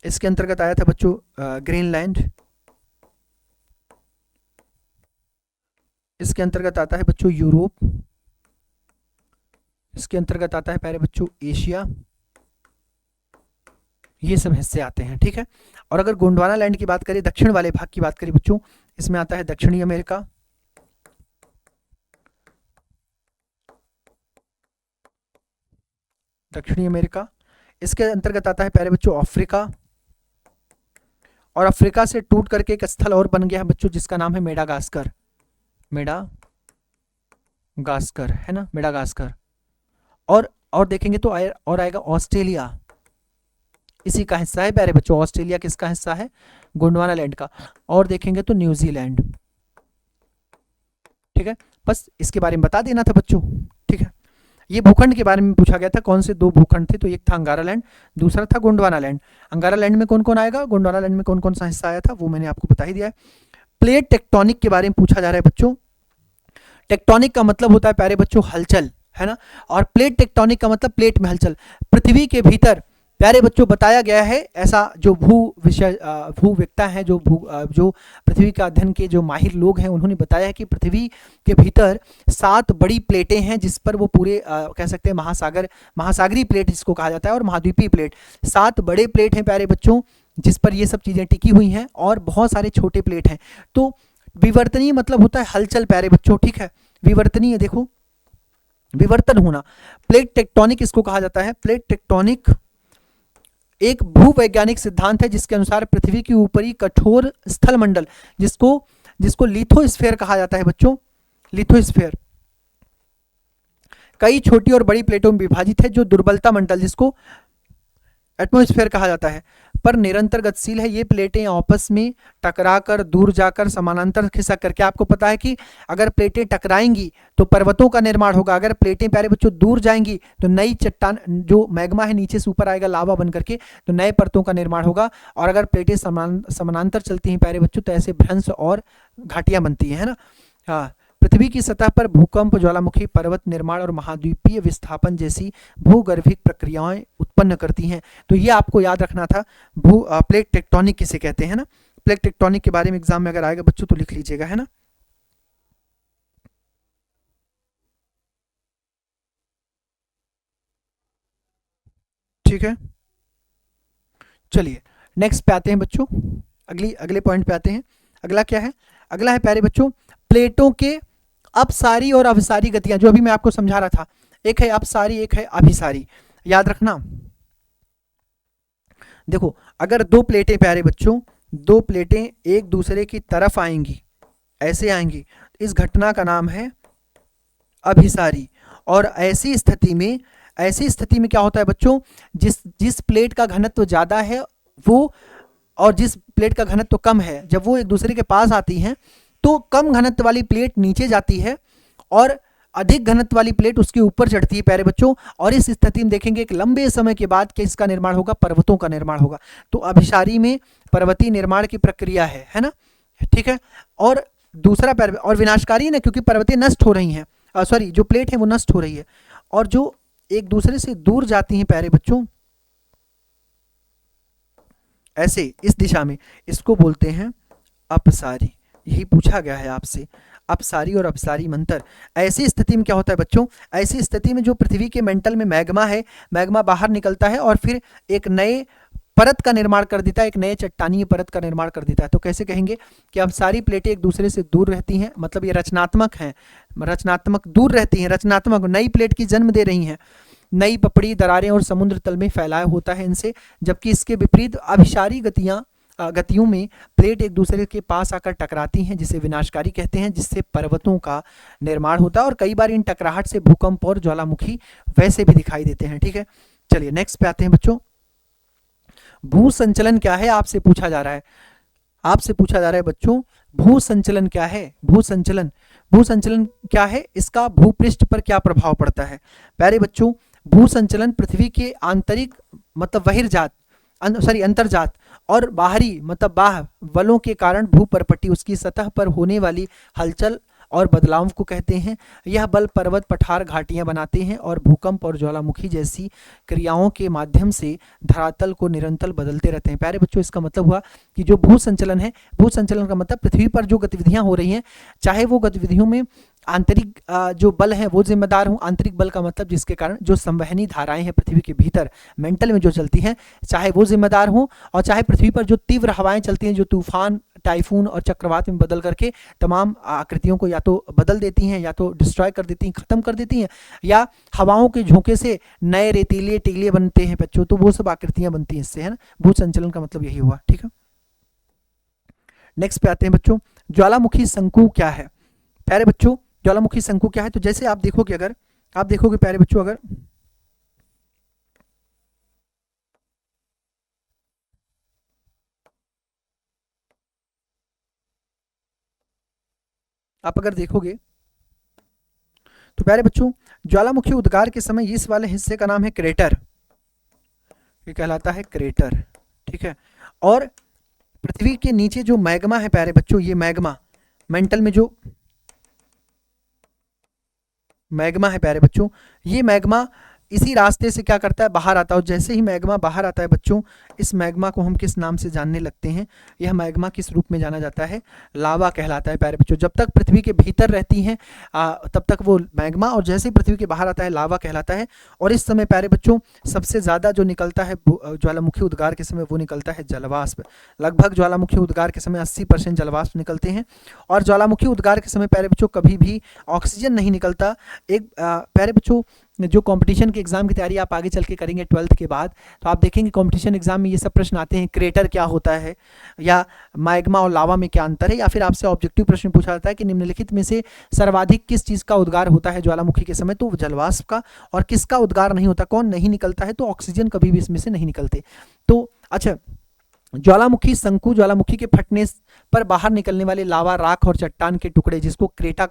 Speaker 1: इसके अंतर्गत आया था बच्चों ग्रीनलैंड, इसके अंतर्गत आता है बच्चों यूरोप, इसके अंतर्गत आता है प्यारे बच्चों एशिया, ये सब हिस्से आते हैं। ठीक है, और अगर गोंडवाना लैंड की बात करें, दक्षिण वाले भाग की बात करें बच्चों, इसमें आता है दक्षिणी अमेरिका, दक्षिणी अमेरिका, इसके अंतर्गत आता है प्यारे बच्चों अफ्रीका, और अफ्रीका से टूट करके एक स्थल और बन गया है बच्चों जिसका नाम है मेडागास्कर। मेडागास्कर है ना, मेडागास्कर। और देखेंगे तो और आएगा ऑस्ट्रेलिया, इसी का हिस्सा है प्यारे बच्चों। ऑस्ट्रेलिया किसका हिस्सा है? गोंडवाना लैंड का। और देखेंगे तो न्यूजीलैंड। ठीक है, बस इसके बारे में बता देना था बच्चों। ठीक है, ये भूखंड के बारे में पूछा गया था, कौन से दो भूखंड थे, तो एक था अंगारा लैंड, दूसरा था गोंडवाना लैंड। अंगारा लैंड में कौन कौन आएगा, गोंडवाना लैंड में कौन कौन सा हिस्सा आया था, वो मैंने आपको बता ही दिया है। प्लेट टेक्टोनिक के बारे में पूछा जा रहा है बच्चों। टेक्टोनिक का मतलब होता है प्यारे बच्चों हलचल, है ना, और प्लेट टेक्टोनिक का मतलब प्लेट में हलचल। पृथ्वी के भीतर प्यारे बच्चों बताया गया है, ऐसा जो भूविज्ञता है, जो पृथ्वी का अध्ययन के जो माहिर लोग हैं, उन्होंने बताया है कि पृथ्वी के भीतर 7 बड़ी प्लेटें हैं जिस पर वो पूरे कह सकते हैं महासागरीय प्लेट जिसको कहा जाता है, और महाद्वीपीय प्लेट। 7 बड़े प्लेट हैं प्यारे बच्चों जिस पर ये सब चीज़ें टिकी हुई हैं, और बहुत सारे छोटे प्लेट हैं। तो विवर्तनीय मतलब होता है हलचल प्यारे बच्चों। ठीक है, विवर्तनीय, देखो विवर्तन होना। प्लेट टेक्टोनिक इसको कहा जाता है। प्लेट टेक्टोनिक एक भूवैज्ञानिक सिद्धांत है जिसके अनुसार पृथ्वी के ऊपरी कठोर स्थल मंडल, जिसको लिथोस्फीयर कहा जाता है बच्चों, लिथोस्फीयर, कई छोटी और बड़ी प्लेटों में विभाजित है, जो दुर्बलता मंडल जिसको एटमॉस्फेयर कहा जाता है, पर निरंतर गतिशील है। ये प्लेटें आपस में टकराकर दूर जाकर समानांतर खिसक करके, आपको पता है कि अगर प्लेटें टकराएंगी तो पर्वतों का निर्माण होगा, अगर प्लेटें प्यारे बच्चों दूर जाएंगी तो नई चट्टान, जो मैग्मा है नीचे से ऊपर आएगा लावा बन करके, तो नए परतों का निर्माण होगा। और अगर प्लेटें समानांतर चलती हैं प्यारे बच्चों तो ऐसे भ्रंश और घाटियां बनती हैं, है ना। हाँ, पृथ्वी की सतह पर भूकंप, ज्वालामुखी, पर्वत निर्माण और महाद्वीपीय विस्थापन जैसी भूगर्भिक प्रक्रियाएं उत्पन्न करती हैं। तो ये आपको याद रखना था, प्लेट टेक्टोनिक किसे कहते हैं ना। प्लेट टेक्टोनिक के बारे में एग्जाम में अगर आएगा बच्चों तो लिख लीजिएगा, है ना। ठीक है, चलिए नेक्स्ट पे आते हैं बच्चों, अगले पॉइंट पे आते हैं। अगला क्या है? अगला है प्यारे बच्चों प्लेटों के अपसारी और अभिसारी गतियां, जो अभी मैं आपको समझा रहा था। एक है अपसारी, एक है अभिसारी, याद रखना। देखो, अगर दो प्लेटें प्यारे बच्चों, दो प्लेटें एक दूसरे की तरफ आएंगी, ऐसे आएंगी, इस घटना का नाम है अभिसारी। और ऐसी स्थिति में क्या होता है बच्चों, जिस प्लेट का घनत्व ज्यादा है वो, और जिस प्लेट का घनत्व कम है, जब वो एक दूसरे के पास आती हैं तो कम घनत्व वाली प्लेट नीचे जाती है और अधिक घनत्व वाली प्लेट उसके ऊपर चढ़ती है प्यारे बच्चों। और इस स्थिति में देखेंगे एक लंबे समय के बाद किसका निर्माण होगा, पर्वतों का निर्माण होगा। तो अभिसारी में पर्वतीय निर्माण की प्रक्रिया है ना। ठीक है, और दूसरा और विनाशकारी है ना, क्योंकि पर्वतें नष्ट हो रही हैं, सॉरी जो प्लेट है वो नष्ट हो रही है, और जो एक दूसरे से दूर जाती हैं प्यारे बच्चों ऐसे इस दिशा में, इसको बोलते हैं अपसारी। यही पूछा गया है आपसे, अपसारी और अपसारी में अंतर। ऐसी स्थिति में क्या होता है बच्चों, ऐसी स्थिति में जो पृथ्वी के मेंटल में मैग्मा है, मैग्मा बाहर निकलता है और फिर एक नए परत का निर्माण कर देता है, एक नए चट्टानीय परत का निर्माण कर देता है। तो कैसे कहेंगे कि अब सारी प्लेटें एक दूसरे से दूर रहती हैं, मतलब ये रचनात्मक हैं, रचनात्मक दूर रहती हैं, रचनात्मक नई प्लेट की जन्म दे रही हैं, नई पपड़ी, दरारें और समुद्र तल में फैलाया होता है इनसे। जबकि इसके विपरीत अभिसारी गतियों में प्लेट एक दूसरे के पास आकर टकराती हैं, जिसे विनाशकारी कहते हैं, जिससे पर्वतों का निर्माण होता है। और कई बार इन टकराहट से भूकंप और ज्वालामुखी वैसे भी दिखाई देते हैं। ठीक है, चलिए नेक्स्ट पे आते हैं बच्चों। भू संचलन क्या है, आपसे पूछा जा रहा है, आपसे पूछा जा रहा है बच्चों, भू संचलन क्या है। भू संचलन क्या है, इसका भूपृष्ठ पर क्या प्रभाव पड़ता है। प्यारे बच्चों, भू संचलन पृथ्वी के आंतरिक मतलब बहिर्जात अंतर्जात और बाहरी मतलब बाह्य बलों के कारण भूपरपट्टी, उसकी सतह पर होने वाली हलचल और बदलाव को कहते हैं। यह बल पर्वत, पठार, घाटियां बनाते हैं और भूकंप और ज्वालामुखी जैसी क्रियाओं के माध्यम से धरातल को निरंतर बदलते रहते हैं। प्यारे बच्चों, इसका मतलब हुआ कि जो भू संचलन है, भू संचलन का मतलब पृथ्वी पर जो गतिविधियां हो रही हैं, चाहे वो गतिविधियों में आंतरिक जो बल है वो जिम्मेदार हों। आंतरिक बल का मतलब जिसके कारण जो संवहनी धाराएं हैं पृथ्वी के भीतर मेंटल में जो चलती हैं, चाहे वो जिम्मेदार हों, और चाहे पृथ्वी पर जो तीव्र हवाएं चलती हैं, जो तूफान टाइफून और चक्रवात में बदल करके तमाम आकृतियों को या तो बदल देती हैं, या तो डिस्ट्रॉय कर देती हैं, खत्म कर देती हैं, या हवाओं के झोंके से नए रेतीले टीले बनते हैं बच्चों, तो वो सब आकृतियां बनती हैं इससे, है ना। भूत संचलन का मतलब यही हुआ, ठीक है। नेक्स्ट पे आते हैं बच्चों, ज्वालामुखी शंकु क्या है। प्यारे बच्चों ज्वालामुखी शंकु क्या है, तो जैसे आप देखोगे, अगर आप देखोगे प्यारे बच्चों, अगर आप अगर देखोगे तो प्यारे बच्चों ज्वालामुखी उद्गार के समय इस वाले हिस्से का नाम है क्रेटर, ये कहलाता है क्रेटर, ठीक है। और पृथ्वी के नीचे जो मैग्मा है प्यारे बच्चों, ये मैग्मा मेंटल में जो मैग्मा है प्यारे बच्चों, ये मैग्मा इसी रास्ते से क्या करता है, बाहर आता है। और जैसे ही मैग्मा बाहर आता है बच्चों, इस मैग्मा को हम किस नाम से जानने लगते हैं, यह मैग्मा किस रूप में जाना जाता है, लावा कहलाता है प्यारे बच्चों। जब तक पृथ्वी के भीतर रहती हैं तब तक वो मैग्मा, और जैसे ही पृथ्वी के बाहर आता है लावा कहलाता है। और इस समय प्यारे बच्चों सबसे ज़्यादा जो निकलता है ज्वालामुखी उद्गार के समय, वो निकलता है जलवाष्प। लगभग ज्वालामुखी उद्गार के समय 80% जलवाष्प निकलते हैं। और ज्वालामुखी उद्गार के समय प्यारे बच्चों कभी भी ऑक्सीजन नहीं निकलता। एक प्यारे बच्चों जो कंपटीशन के एग्जाम की तैयारी आप आगे चल के करेंगे 12th के बाद, तो आप देखेंगे कंपटीशन एग्जाम में ये सब प्रश्न आते हैं, क्रेटर क्या होता है, या मैग्मा और लावा में क्या अंतर है, या फिर आपसे ऑब्जेक्टिव प्रश्न पूछा जाता है कि निम्नलिखित में से सर्वाधिक किस चीज़ का उद्गार होता है ज्वालामुखी के समय, तो जलवाष्प का। और किसका उद्गार नहीं होता, कौन नहीं निकलता है, तो ऑक्सीजन कभी भी इसमें से नहीं निकलते। तो अच्छा, ज्वालामुखी शंकु ज्वालामुखी के फटने पर बाहर निकलने वाले लावा, राख और चट्टान के टुकड़े, जिसको ट्रेफा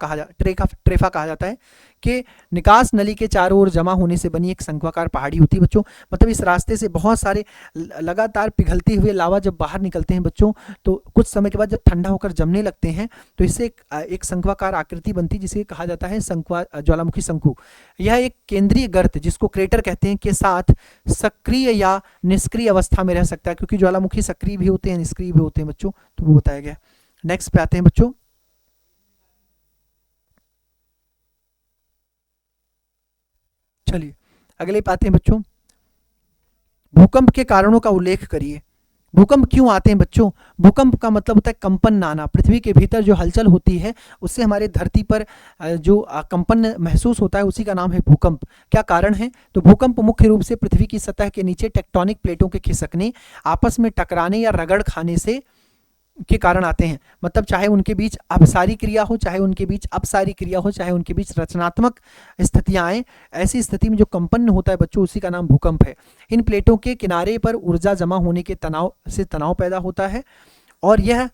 Speaker 1: कहा जाता है, के निकास नली के चारों ओर जमा होने से बनी एक शंक्वाकार पहाड़ी होती है बच्चों। मतलब इस रास्ते से बहुत सारे लगातार पिघलते हुए लावा जब बाहर निकलते हैं बच्चों, तो कुछ समय के बाद जब ठंडा होकर जमने लगते हैं तो इससे एक शंक्वाकार आकृति बनती है, जिसे कहा जाता है ज्वालामुखी शंकु। यह एक केंद्रीय गर्त, जिसको क्रेटर कहते हैं, के साथ सक्रिय या निष्क्रिय अवस्था में रह सकता है, क्योंकि ज्वालामुखी सक्रिय भी होते हैं, निष्क्रिय भी होते हैं बच्चों, तो वो बताया गया। नेक्स्ट पे आते हैं बच्चों, चलिए अगले पे आते हैं बच्चों, भूकंप के कारणों का उल्लेख करिए। भूकंप क्यों आते हैं बच्चों, भूकंप का मतलब होता है कंपन आना। पृथ्वी के भीतर जो हलचल होती है उससे हमारे धरती पर जो कंपन महसूस होता है उसी का नाम है भूकंप। क्या कारण है, तो भूकंप मुख्य रूप से पृथ्वी की सतह के नीचे टेक्टोनिक प्लेटों के खिसकने, आपस में टकराने या रगड़ खाने से के कारण आते हैं। मतलब चाहे उनके बीच अभिसारी क्रिया हो, चाहे उनके बीच अपसारी क्रिया हो, चाहे उनके बीच रचनात्मक स्थितियां आए, ऐसी स्थिति में जो कंपन होता है बच्चों उसी का नाम भूकंप है। इन प्लेटों के किनारे पर ऊर्जा जमा होने के तनाव पैदा होता है, और यह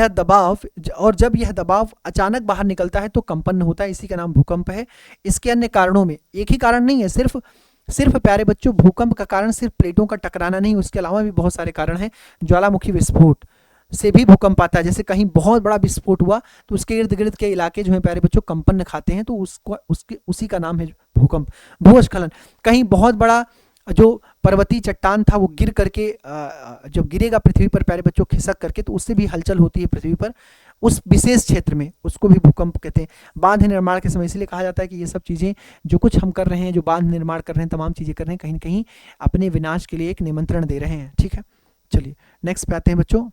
Speaker 1: दबाव, और जब यह दबाव अचानक बाहर निकलता है तो कंपन होता है, इसी का नाम भूकंप है। इसके अन्य कारणों में, एक ही कारण नहीं है, सिर्फ प्यारे बच्चों भूकंप का कारण सिर्फ प्लेटों का टकराना नहीं, उसके अलावा भी बहुत सारे कारण हैं। ज्वालामुखी विस्फोट से भी भूकंप आता है। जैसे कहीं बहुत बड़ा विस्फोट हुआ तो उसके इर्द गिर्द के इलाके जो है प्यारे बच्चों कंपन खाते हैं, तो उसी का नाम है भूकंप। भूस्खलन, कहीं बहुत बड़ा जो पर्वतीय चट्टान था वो गिर करके जब गिरेगा पृथ्वी पर प्यारे बच्चों खिसक करके, तो उससे भी हलचल होती है पृथ्वी पर, उस विशेष क्षेत्र में, उसको भी भूकंप कहते हैं। बांध निर्माण के समय इसलिए कहा जाता है कि ये सब चीज़ें जो कुछ हम कर रहे हैं, जो बांध निर्माण कर रहे हैं, तमाम चीज़ें कर रहे हैं, कहीं ना कहीं अपने विनाश के लिए एक निमंत्रण दे रहे हैं, ठीक है। चलिए नेक्स्ट पे आते हैं बच्चों,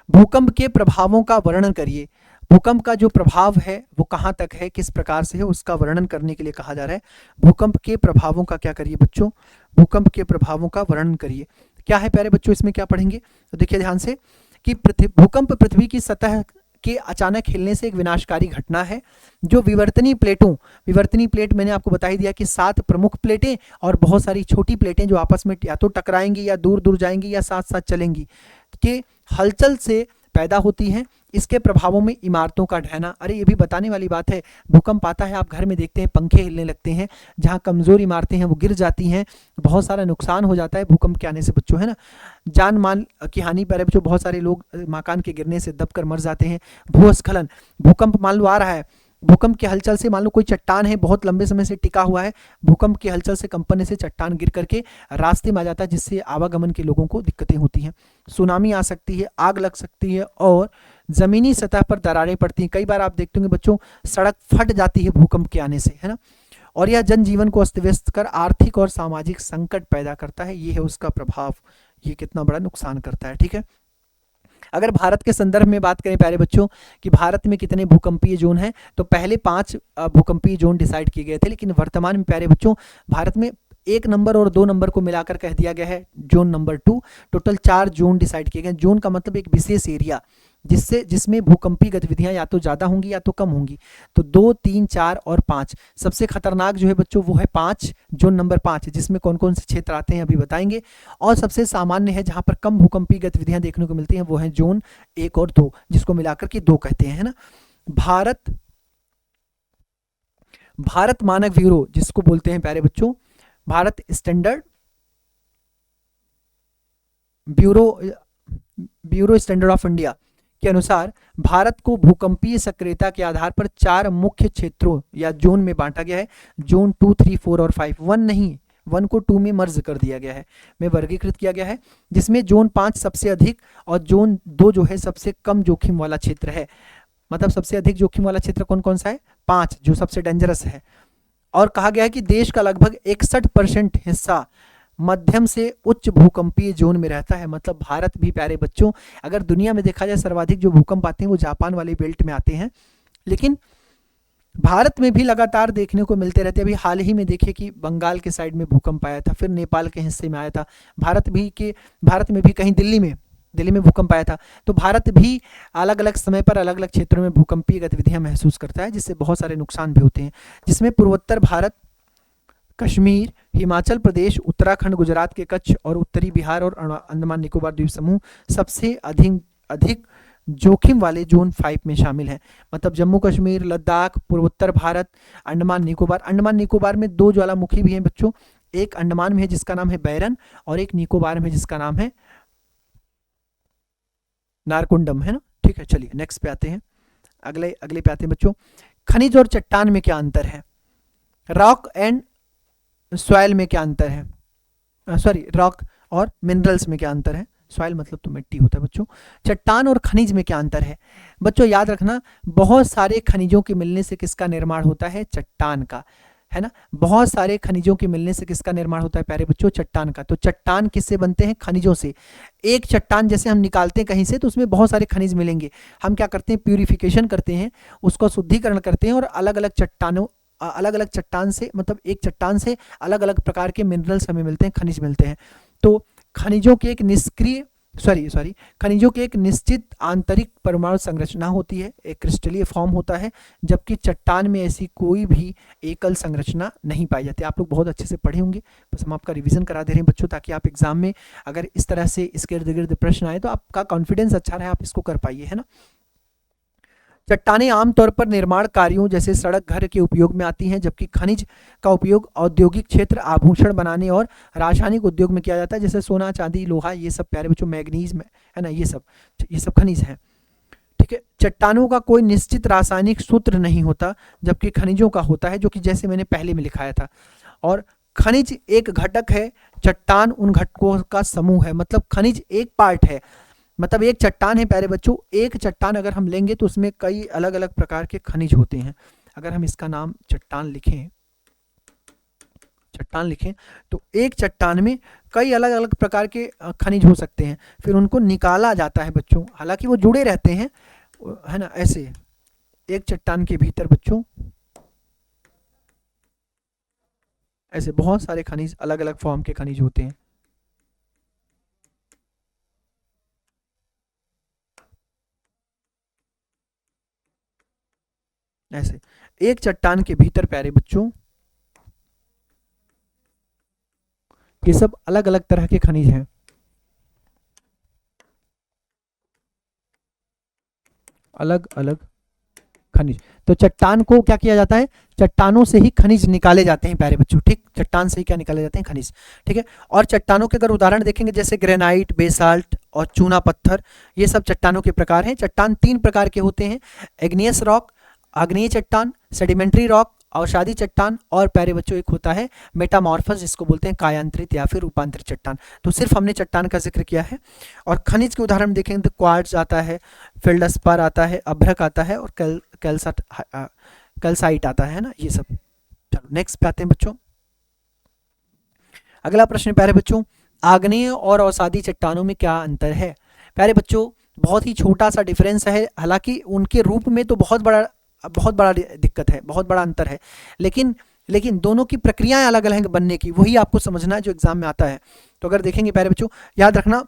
Speaker 1: भूकंप के प्रभावों का वर्णन करिए। भूकंप का जो प्रभाव है वो कहाँ तक है, किस प्रकार से है, उसका वर्णन करने के लिए कहा जा रहा है। भूकंप के प्रभावों का क्या करिए बच्चों, भूकंप के प्रभावों का वर्णन करिए। क्या है प्यारे बच्चों, इसमें क्या पढ़ेंगे, तो देखिए ध्यान से कि भूकंप पृथ्वी की सतह के अचानक हिलने से एक विनाशकारी घटना है। जो विवर्तनीय प्लेट मैंने आपको बता ही दिया कि 7 प्रमुख प्लेटें और बहुत सारी छोटी प्लेटें जो आपस में या तो टकराएंगी या दूर दूर जाएंगी या साथ साथ चलेंगी, के हलचल से पैदा होती हैं। इसके प्रभावों में इमारतों का ढहना, अरे ये भी बताने वाली बात है, भूकंप आता है आप घर में देखते हैं पंखे हिलने लगते हैं, जहाँ कमज़ोर इमारतें हैं वो गिर जाती हैं, बहुत सारा नुकसान हो जाता है भूकंप के आने से बच्चों, है ना। जान माल की हानि पर बच्चों, बहुत सारे लोग मकान के गिरने से दबकर मर जाते हैं। भूस्खलन, भूकंप मान लो आ रहा है, भूकंप की हलचल से मान लो कोई चट्टान है बहुत लंबे समय से टिका हुआ है, भूकंप की हलचल से कंपन से चट्टान गिर करके रास्ते में आ जाता है, जिससे आवागमन के लोगों को दिक्कतें होती हैं। सुनामी आ सकती है, आग लग सकती है, और ज़मीनी सतह पर दरारें पड़ती हैं। कई बार आप देखते होंगे बच्चों सड़क फट जाती है भूकंप के आने से, है ना। और यह जनजीवन को अस्त व्यस्त कर आर्थिक और सामाजिक संकट पैदा करता है। ये है उसका प्रभाव, ये कितना बड़ा नुकसान करता है। ठीक है, अगर भारत के संदर्भ में बात करें प्यारे बच्चों कि भारत में कितने भूकंपीय जोन हैं, तो पहले 5 भूकंपीय जोन डिसाइड किए गए थे, लेकिन वर्तमान में प्यारे बच्चों भारत में 1 नंबर और 2 नंबर को मिलाकर कह दिया गया है zone number 2। Total 4 zone decide किए गए। जोन का मतलब एक विशेष एरिया जिसमें भूकंपीय गतिविधियां या तो ज़्यादा होंगी या तो कम होंगी। तो 2, 3, 4 और 5। सबसे खतरनाक जो है बच्चों वो है 5, जोन नंबर 5, जिसमें कौन कौन से क्षेत्र आते हैं अभी बताएंगे। और सबसे सामान्य है जहां पर कम भूकंपीय गतिविधियां देखने को मिलती हैं वो है जोन 1 और 2, जिसको मिलाकर के 2 कहते हैं, है ना। भारत मानक ब्यूरो जिसको बोलते हैं प्यारे बच्चों, Bharat standard bureau standard of India के अनुसार भारत को भूकंपीय सक्रियता के आधार पर 4 मुख्य क्षेत्रों या जोन में बांटा गया है। जोन 2, 3, 4 और 5। 1 नहीं, 1 को 2 में मर्ज कर दिया गया है, में वर्गीकृत किया गया है, जिसमें जोन 5 सबसे अधिक और जोन 2 जो है सबसे कम जोखिम वाला क्षेत्र है। मतलब सबसे अधिक जोखिम वाला क्षेत्र कौन कौन सा है? 5, जो सबसे डेंजरस है। और कहा गया है कि देश का लगभग 61% हिस्सा मध्यम से उच्च भूकंपीय जोन में रहता है। मतलब भारत भी प्यारे बच्चों, अगर दुनिया में देखा जाए सर्वाधिक जो भूकंप आते हैं वो जापान वाले बेल्ट में आते हैं, लेकिन भारत में भी लगातार देखने को मिलते रहते हैं। अभी हाल ही में देखिए कि बंगाल के साइड में भूकंप आया था, फिर नेपाल के हिस्से में आया था, भारत में भी कहीं दिल्ली में भूकंप आया था। तो भारत भी अलग अलग समय पर अलग अलग क्षेत्रों में भूकंपीय गतिविधियां महसूस करता है, जिससे बहुत सारे नुकसान भी होते हैं, जिसमें पूर्वोत्तर भारत, कश्मीर, हिमाचल प्रदेश, उत्तराखंड, गुजरात के कच्छ और उत्तरी बिहार और अंडमान निकोबार द्वीप समूह सबसे अधिक जोखिम वाले जोन 5 में शामिल हैं। मतलब जम्मू कश्मीर, लद्दाख, पूर्वोत्तर भारत, अंडमान निकोबार में 2 ज्वालामुखी भी हैं बच्चों। एक अंडमान में है जिसका नाम है बैरन, और एक निकोबार में जिसका नाम है नारकुंडम, है ना। ठीक है, चलिए नेक्स्ट पे आते हैं, अगले पे आते हैं बच्चों। खनिज और चट्टान में क्या अंतर है? रॉक एंड सॉइल में क्या अंतर है? रॉक और मिनरल्स में क्या अंतर है? सॉइल मतलब तो मिट्टी होता है बच्चों। चट्टान और खनिज में क्या अंतर है? बच्चों याद रखना, बहुत सारे खनिजों के मिलने से किसका निर्माण होता है? चट्टान का, है ना। बहुत सारे खनिजों के मिलने से किसका निर्माण होता है प्यारे बच्चों? चट्टान का। तो चट्टान किससे बनते हैं? खनिजों से। एक चट्टान जैसे हम निकालते हैं कहीं से तो उसमें बहुत सारे खनिज मिलेंगे, हम क्या करते हैं? प्यूरिफिकेशन करते हैं, उसको शुद्धिकरण करते हैं, और अलग अलग चट्टान से, मतलब एक चट्टान से अलग अलग प्रकार के मिनरल्स हमें मिलते हैं, खनिज मिलते हैं। तो खनिजों की एक निश्चित आंतरिक परमाणु संरचना होती है, एक क्रिस्टलीय फॉर्म होता है, जबकि चट्टान में ऐसी कोई भी एकल संरचना नहीं पाई जाती। आप लोग बहुत अच्छे से पढ़े होंगे, बस हम आपका रिवीजन करा दे रहे हैं बच्चों, ताकि आप एग्जाम में अगर इस तरह से इसके इर्द गिर्द प्रश्न आए तो आपका कॉन्फिडेंस अच्छा रहे, आप इसको कर पाइए, है ना। चट्टानें आमतौर पर निर्माण कार्यों जैसे सड़क, घर के उपयोग में आती हैं, जबकि खनिज का उपयोग औद्योगिक क्षेत्र, आभूषण बनाने और रासायनिक उद्योग में किया जाता है, जैसे सोना, चांदी, लोहा, ये सब प्यारे बच्चों, मैग्नीज में, है ना, ये सब खनिज हैं। ठीक है, चट्टानों का कोई निश्चित रासायनिक सूत्र नहीं होता, जबकि खनिजों का होता है, जो कि जैसे मैंने पहले में लिखाया था। और खनिज एक घटक है, चट्टान उन घटकों का समूह है। मतलब खनिज एक पार्ट है, मतलब एक चट्टान है प्यारे बच्चों, एक चट्टान अगर हम लेंगे तो उसमें कई अलग अलग प्रकार के खनिज होते हैं। अगर हम इसका नाम चट्टान लिखें तो एक चट्टान में कई अलग अलग प्रकार के खनिज हो सकते हैं, फिर उनको निकाला जाता है बच्चों, हालांकि वो जुड़े रहते हैं, है ना। ऐसे एक चट्टान के भीतर बच्चों ऐसे बहुत सारे खनिज, अलग अलग फॉर्म के खनिज होते हैं। ऐसे एक चट्टान के भीतर प्यारे बच्चों ये सब अलग अलग तरह के खनिज हैं। अलग अलग खनिज। तो चट्टान को क्या किया जाता है? चट्टानों से ही खनिज निकाले जाते हैं प्यारे बच्चों। ठीक, चट्टान से ही क्या निकाले जाते हैं? खनिज। ठीक है, और चट्टानों के अगर उदाहरण देखेंगे जैसे ग्रेनाइट, बेसाल्ट और चूना पत्थर, ये सब चट्टानों के प्रकार हैं। चट्टान 3 प्रकार के होते हैं, एग्नियस रॉक, आग्नेय चट्टान, सेडिमेंट्री रॉक, अवसादी चट्टान, और प्यारे बच्चों एक होता है मेटामॉर्फस, जिसको बोलते हैं कायांतरित या फिर रूपांतरित चट्टान। तो सिर्फ हमने चट्टान का जिक्र किया है। और खनिज के उदाहरण देखेंगे तो क्वार्ट्ज आता है, फेल्डस्पार आता है, अभ्रक आता है, और कैल्साइट आता है ना, ये सब। चलो नेक्स्ट पे आते हैं बच्चों। अगला प्रश्न प्यारे बच्चों, आग्नेय और अवसादी चट्टानों में क्या अंतर है? प्यारे बच्चों बहुत ही छोटा सा डिफरेंस है, हालांकि उनके रूप में तो बहुत बड़ा दिक्कत है, बहुत बड़ा अंतर है, लेकिन लेकिन दोनों की प्रक्रियाएं अलग अलग बनने की, वही आपको समझना है जो एग्जाम में आता है। तो अगर देखेंगे प्यारे बच्चों, याद रखना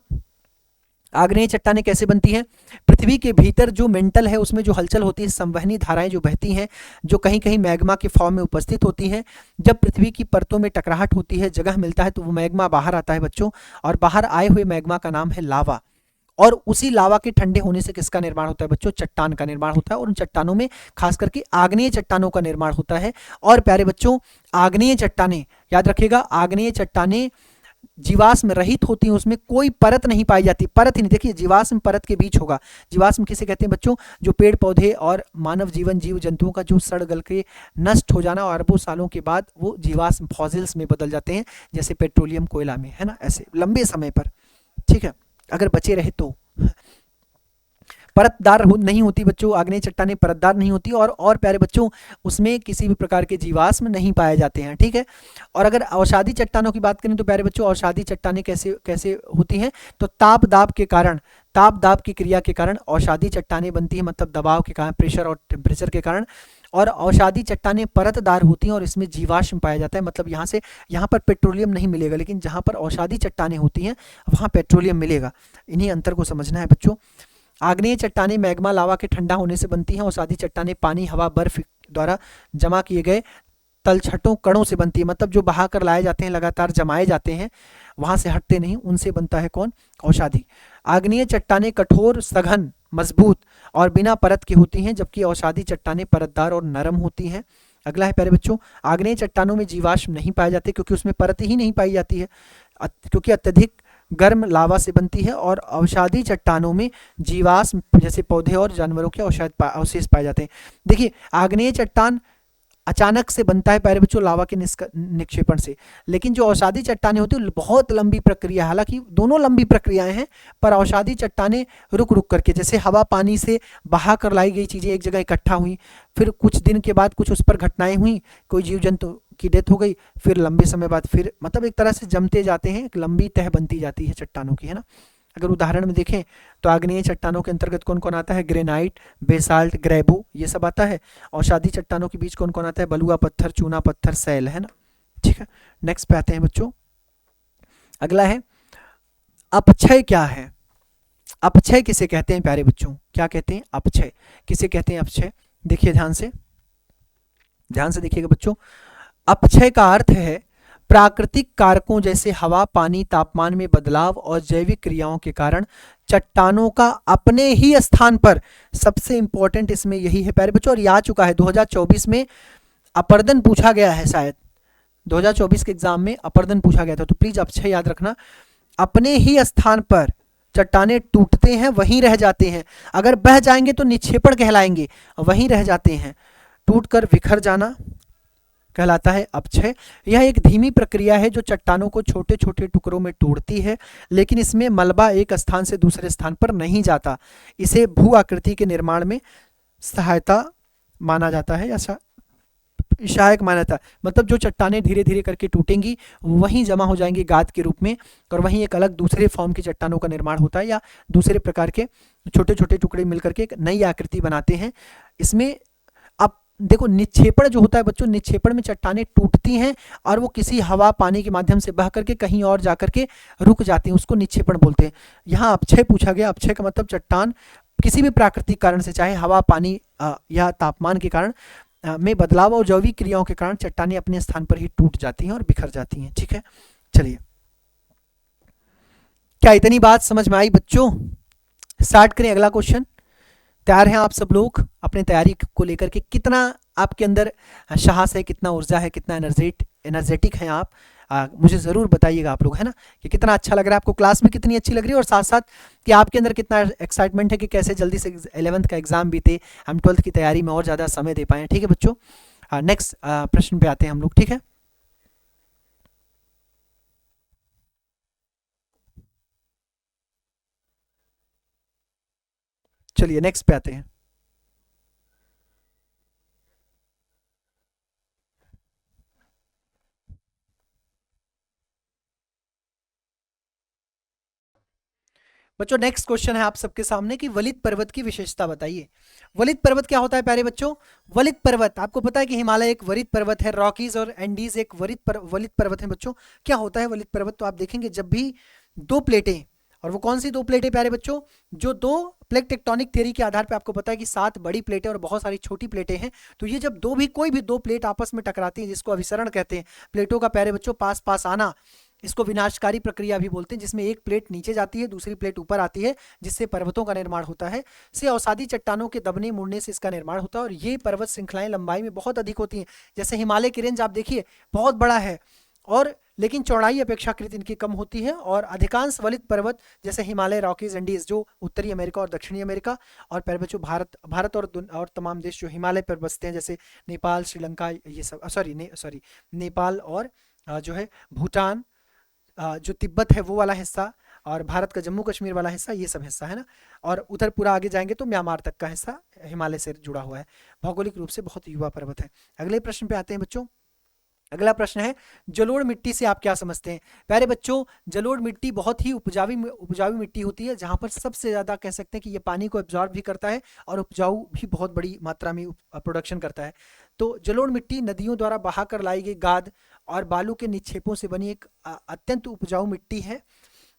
Speaker 1: आग्नेय चट्टानें कैसे बनती हैं? पृथ्वी के भीतर जो मेंटल है उसमें जो हलचल होती है, संवहनी धाराएं जो बहती हैं, जो कहीं कहीं मैग्मा के फॉर्म में उपस्थित होती हैं, जब पृथ्वी की परतों में टकराहट होती है, जगह मिलता है, तो वो मैग्मा बाहर आता है बच्चों, और बाहर आए हुए मैग्मा का नाम है लावा। और उसी लावा के ठंडे होने से किसका निर्माण होता है बच्चों? चट्टान का निर्माण होता है, और उन चट्टानों में खास करके आग्नेय चट्टानों का निर्माण होता है। और प्यारे बच्चों आग्नेय चट्टानें, याद रखिएगा, आग्नेय चट्टानें जीवाश्म रहित होती हैं, उसमें कोई परत नहीं पाई जाती, परत ही नहीं, देखिए जीवाश्म परत के बीच होगा। जीवाश्म किसे कहते हैं बच्चों? जो पेड़ पौधे और मानव जीवन, जीव जंतुओं का जो सड़ गल के नष्ट हो जाना और अरबों सालों के बाद वो जीवाश्म फॉसिल्स में बदल जाते हैं, जैसे पेट्रोलियम कोयला में, है ना, ऐसे लंबे समय पर, ठीक है, अगर बचे रहे तो। परतदार नहीं होती बच्चों, आग्नेय चट्टानें परतदार नहीं होती, और प्यारे बच्चों उसमें किसी भी प्रकार के जीवाश्म नहीं पाए जाते हैं, ठीक है। और अगर अवसादी चट्टानों की बात करें तो प्यारे बच्चों अवसादी चट्टानें कैसे कैसे होती हैं? तो ताप दाब के कारण, ताप दाब की क्रिया के कारण अवसादी चट्टानें बनती हैं, मतलब दबाव के कारण, प्रेशर और टेम्परेचर के कारण। और अवसादी चट्टानें परतदार होती हैं और इसमें जीवाश्म पाया जाता है, मतलब यहाँ पर पेट्रोलियम नहीं मिलेगा, लेकिन जहाँ पर अवसादी चट्टानें होती हैं वहाँ पेट्रोलियम मिलेगा। इन्हीं अंतर को समझना है बच्चों। आग्नेय चट्टानें मैग्मा लावा के ठंडा होने से बनती हैं, और अवसादी चट्टानें पानी, हवा, बर्फ द्वारा जमा किए गए तलछटों कणों से बनती है, मतलब जो बहा कर लाए जाते हैं, लगातार जमाए जाते हैं, वहां से हटते नहीं, उनसे बनता है कौन? अवसादी। आग्नेय चट्टानें कठोर, सघन, मजबूत और बिना परत की होती हैं, जबकि अवसादी चट्टानें परतदार और नरम होती हैं। अगला है प्यारे बच्चों, आग्नेय चट्टानों में जीवाश्म नहीं पाए जाते क्योंकि उसमें परत ही नहीं पाई जाती है, क्योंकि अत्यधिक गर्म लावा से बनती है। और अवसादी चट्टानों में जीवाश्म जैसे पौधे और जानवरों के अवशेष पाए जाते हैं। देखिए आग्नेय चट्टान अचानक से बनता है प्यारे बच्चों लावा के निक्षेपण से, लेकिन जो अवसादी चट्टानें होती है बहुत लंबी प्रक्रिया, हालांकि दोनों लंबी प्रक्रियाएं हैं, पर अवसादी चट्टानें रुक रुक करके, जैसे हवा पानी से बहा कर लाई गई चीजें एक जगह इकट्ठा हुई, फिर कुछ दिन के बाद कुछ उस पर घटनाएं हुई, कोई जीव जंतु की डेथ हो गई, फिर लंबे समय बाद फिर, मतलब एक तरह से जमते जाते हैं, एक लंबी तह बनती जाती है चट्टानों की, है ना। अगर उदाहरण में देखें तो आग्नेय चट्टानों के अंतर्गत कौन कौन आता है? ग्रेनाइट, बेसाल्ट, ग्रेबो, ये सब आता है। और शादी चट्टानों के बीच कौन कौन आता है? बलुआ पत्थर, चूना पत्थर, सैल, है ना, ठीक है। नेक्स्ट पे आते हैं बच्चों, अगला है अपक्षय क्या है? अपक्षय किसे कहते हैं प्यारे बच्चों? क्या कहते हैं? अपक्षय किसे कहते हैं? अपक्षय देखिए ध्यान से देखिएगा बच्चों, अपक्षय का अर्थ है प्राकृतिक कारकों जैसे हवा, पानी, तापमान में बदलाव और जैविक क्रियाओं के कारण चट्टानों का अपने ही स्थान पर, सबसे इंपॉर्टेंट इसमें यही है प्यारे बच्चों, और ये आ चुका है 2024 में, अपर्दन पूछा गया है, शायद 2024 के एग्जाम में अपर्दन पूछा गया था, तो प्लीज अपक्षय याद रखना। अपने ही स्थान पर चट्टानें टूटते हैं, वहीं रह जाते हैं, अगर बह जाएंगे तो निक्षेपण कहलाएंगे, वहीं रह जाते हैं, टूटकर बिखर जाना कहलाता है अपक्षय। यह एक धीमी प्रक्रिया है जो चट्टानों को छोटे छोटे टुकड़ों में तोड़ती है, लेकिन इसमें मलबा एक स्थान से दूसरे स्थान पर नहीं जाता, इसे भू आकृति के निर्माण में सहायता माना जाता है, या सहायक माना जाता है, मतलब जो चट्टानें धीरे धीरे करके टूटेंगी वहीं जमा हो जाएंगी गाद के रूप में, और वहीं एक अलग दूसरे फॉर्म की चट्टानों का निर्माण होता है, या दूसरे प्रकार के छोटे छोटे टुकड़े मिलकर के एक नई आकृति बनाते हैं। इसमें अब देखो निक्षेपण जो होता है बच्चों, निक्षेपण में चट्टानें टूटती हैं और वो किसी हवा पानी के माध्यम से बह करके कहीं और जाकर के रुक जाती हैं, उसको निक्षेपण बोलते हैं। यहाँ अपक्षय पूछा गया, अपक्षय का मतलब चट्टान किसी भी प्राकृतिक कारण से, चाहे हवा पानी या तापमान के कारण में बदलाव और जैविक क्रियाओं के कारण चट्टानें अपने स्थान पर ही टूट जाती हैं और बिखर जाती हैं, ठीक है। चलिए, क्या इतनी बात समझ में आई बच्चों? स्टार्ट करें अगला क्वेश्चन। तैयार हैं आप सब लोग अपने तैयारी को लेकर के? कितना आपके अंदर साहस है, कितना ऊर्जा है, कितना एनर्जेटिक हैं आप? मुझे ज़रूर बताइएगा आप लोग, है ना, कि कितना अच्छा लग रहा है आपको, क्लास में कितनी अच्छी लग रही है, और साथ साथ कि आपके अंदर कितना एक्साइटमेंट है कि कैसे जल्दी से 11th का एग्जाम बीते, हम 12th की तैयारी में और ज़्यादा समय दे पाएँ, ठीक है बच्चों। नेक्स्ट प्रश्न पे आते हैं हम लोग, ठीक है। चलिए नेक्स्ट पे आते हैं। बच्चों नेक्स्ट क्वेश्चन है आप सबके सामने कि वलित पर्वत की विशेषता बताइए। वलित पर्वत क्या होता है प्यारे बच्चों? वलित पर्वत, आपको पता है कि हिमालय एक वलित पर्वत है, रॉकीज और एंडीज एक वलित पर्वत है बच्चों। क्या होता है वलित पर्वत? तो आप देखेंगे जब भी दो प्लेटें, और वो कौन सी दो प्लेटें प्यारे बच्चों? जो दो प्लेट टेक्टोनिक थ्योरी के आधार पे आपको पता है कि 7 बड़ी प्लेटें और बहुत सारी छोटी प्लेटें हैं। तो ये जब कोई भी दो प्लेट आपस में टकराती हैं, जिसको अभिसरण कहते हैं, प्लेटों का प्यारे बच्चों पास पास आना, इसको विनाशकारी प्रक्रिया भी बोलते हैं, जिसमें एक प्लेट नीचे जाती है, दूसरी प्लेट ऊपर आती है, जिससे पर्वतों का निर्माण होता है। से अवसादी चट्टानों के दबने मुड़ने से इसका निर्माण होता है, और ये पर्वत श्रृंखलाएं लंबाई में बहुत अधिक होती हैं। जैसे हिमालय की रेंज आप देखिए बहुत बड़ा है, और लेकिन चौड़ाई अपेक्षाकृत इनकी कम होती है। और अधिकांश वलित पर्वत जैसे हिमालय, रॉकीज, एंडीज जो उत्तरी अमेरिका और दक्षिणी अमेरिका, और प्यारे बच्चों भारत और तमाम देश जो हिमालय पर बसते हैं, जैसे नेपाल, श्रीलंका, ये सब सॉरी नेपाल और जो है भूटान, जो तिब्बत है वो वाला हिस्सा, और भारत का जम्मू कश्मीर वाला हिस्सा, ये सब हिस्सा है ना। और उधर पूरा आगे जाएंगे तो म्यांमार तक का हिस्सा हिमालय से जुड़ा हुआ है। भौगोलिक रूप से बहुत युवा पर्वत है। अगले प्रश्न पे आते हैं बच्चों। अगला प्रश्न है, जलोढ़ मिट्टी से आप क्या समझते हैं? प्यारे बच्चों, जलोढ़ मिट्टी बहुत ही उपजाऊ मिट्टी होती है, जहां पर सबसे ज्यादा कह सकते हैं कि ये पानी को एब्जॉर्ब भी करता है और उपजाऊ भी बहुत बड़ी मात्रा में प्रोडक्शन करता है। तो जलोढ़ मिट्टी नदियों द्वारा बहाकर लाई गई गाद और बालू के निक्षेपों से बनी एक अत्यंत उपजाऊ मिट्टी है।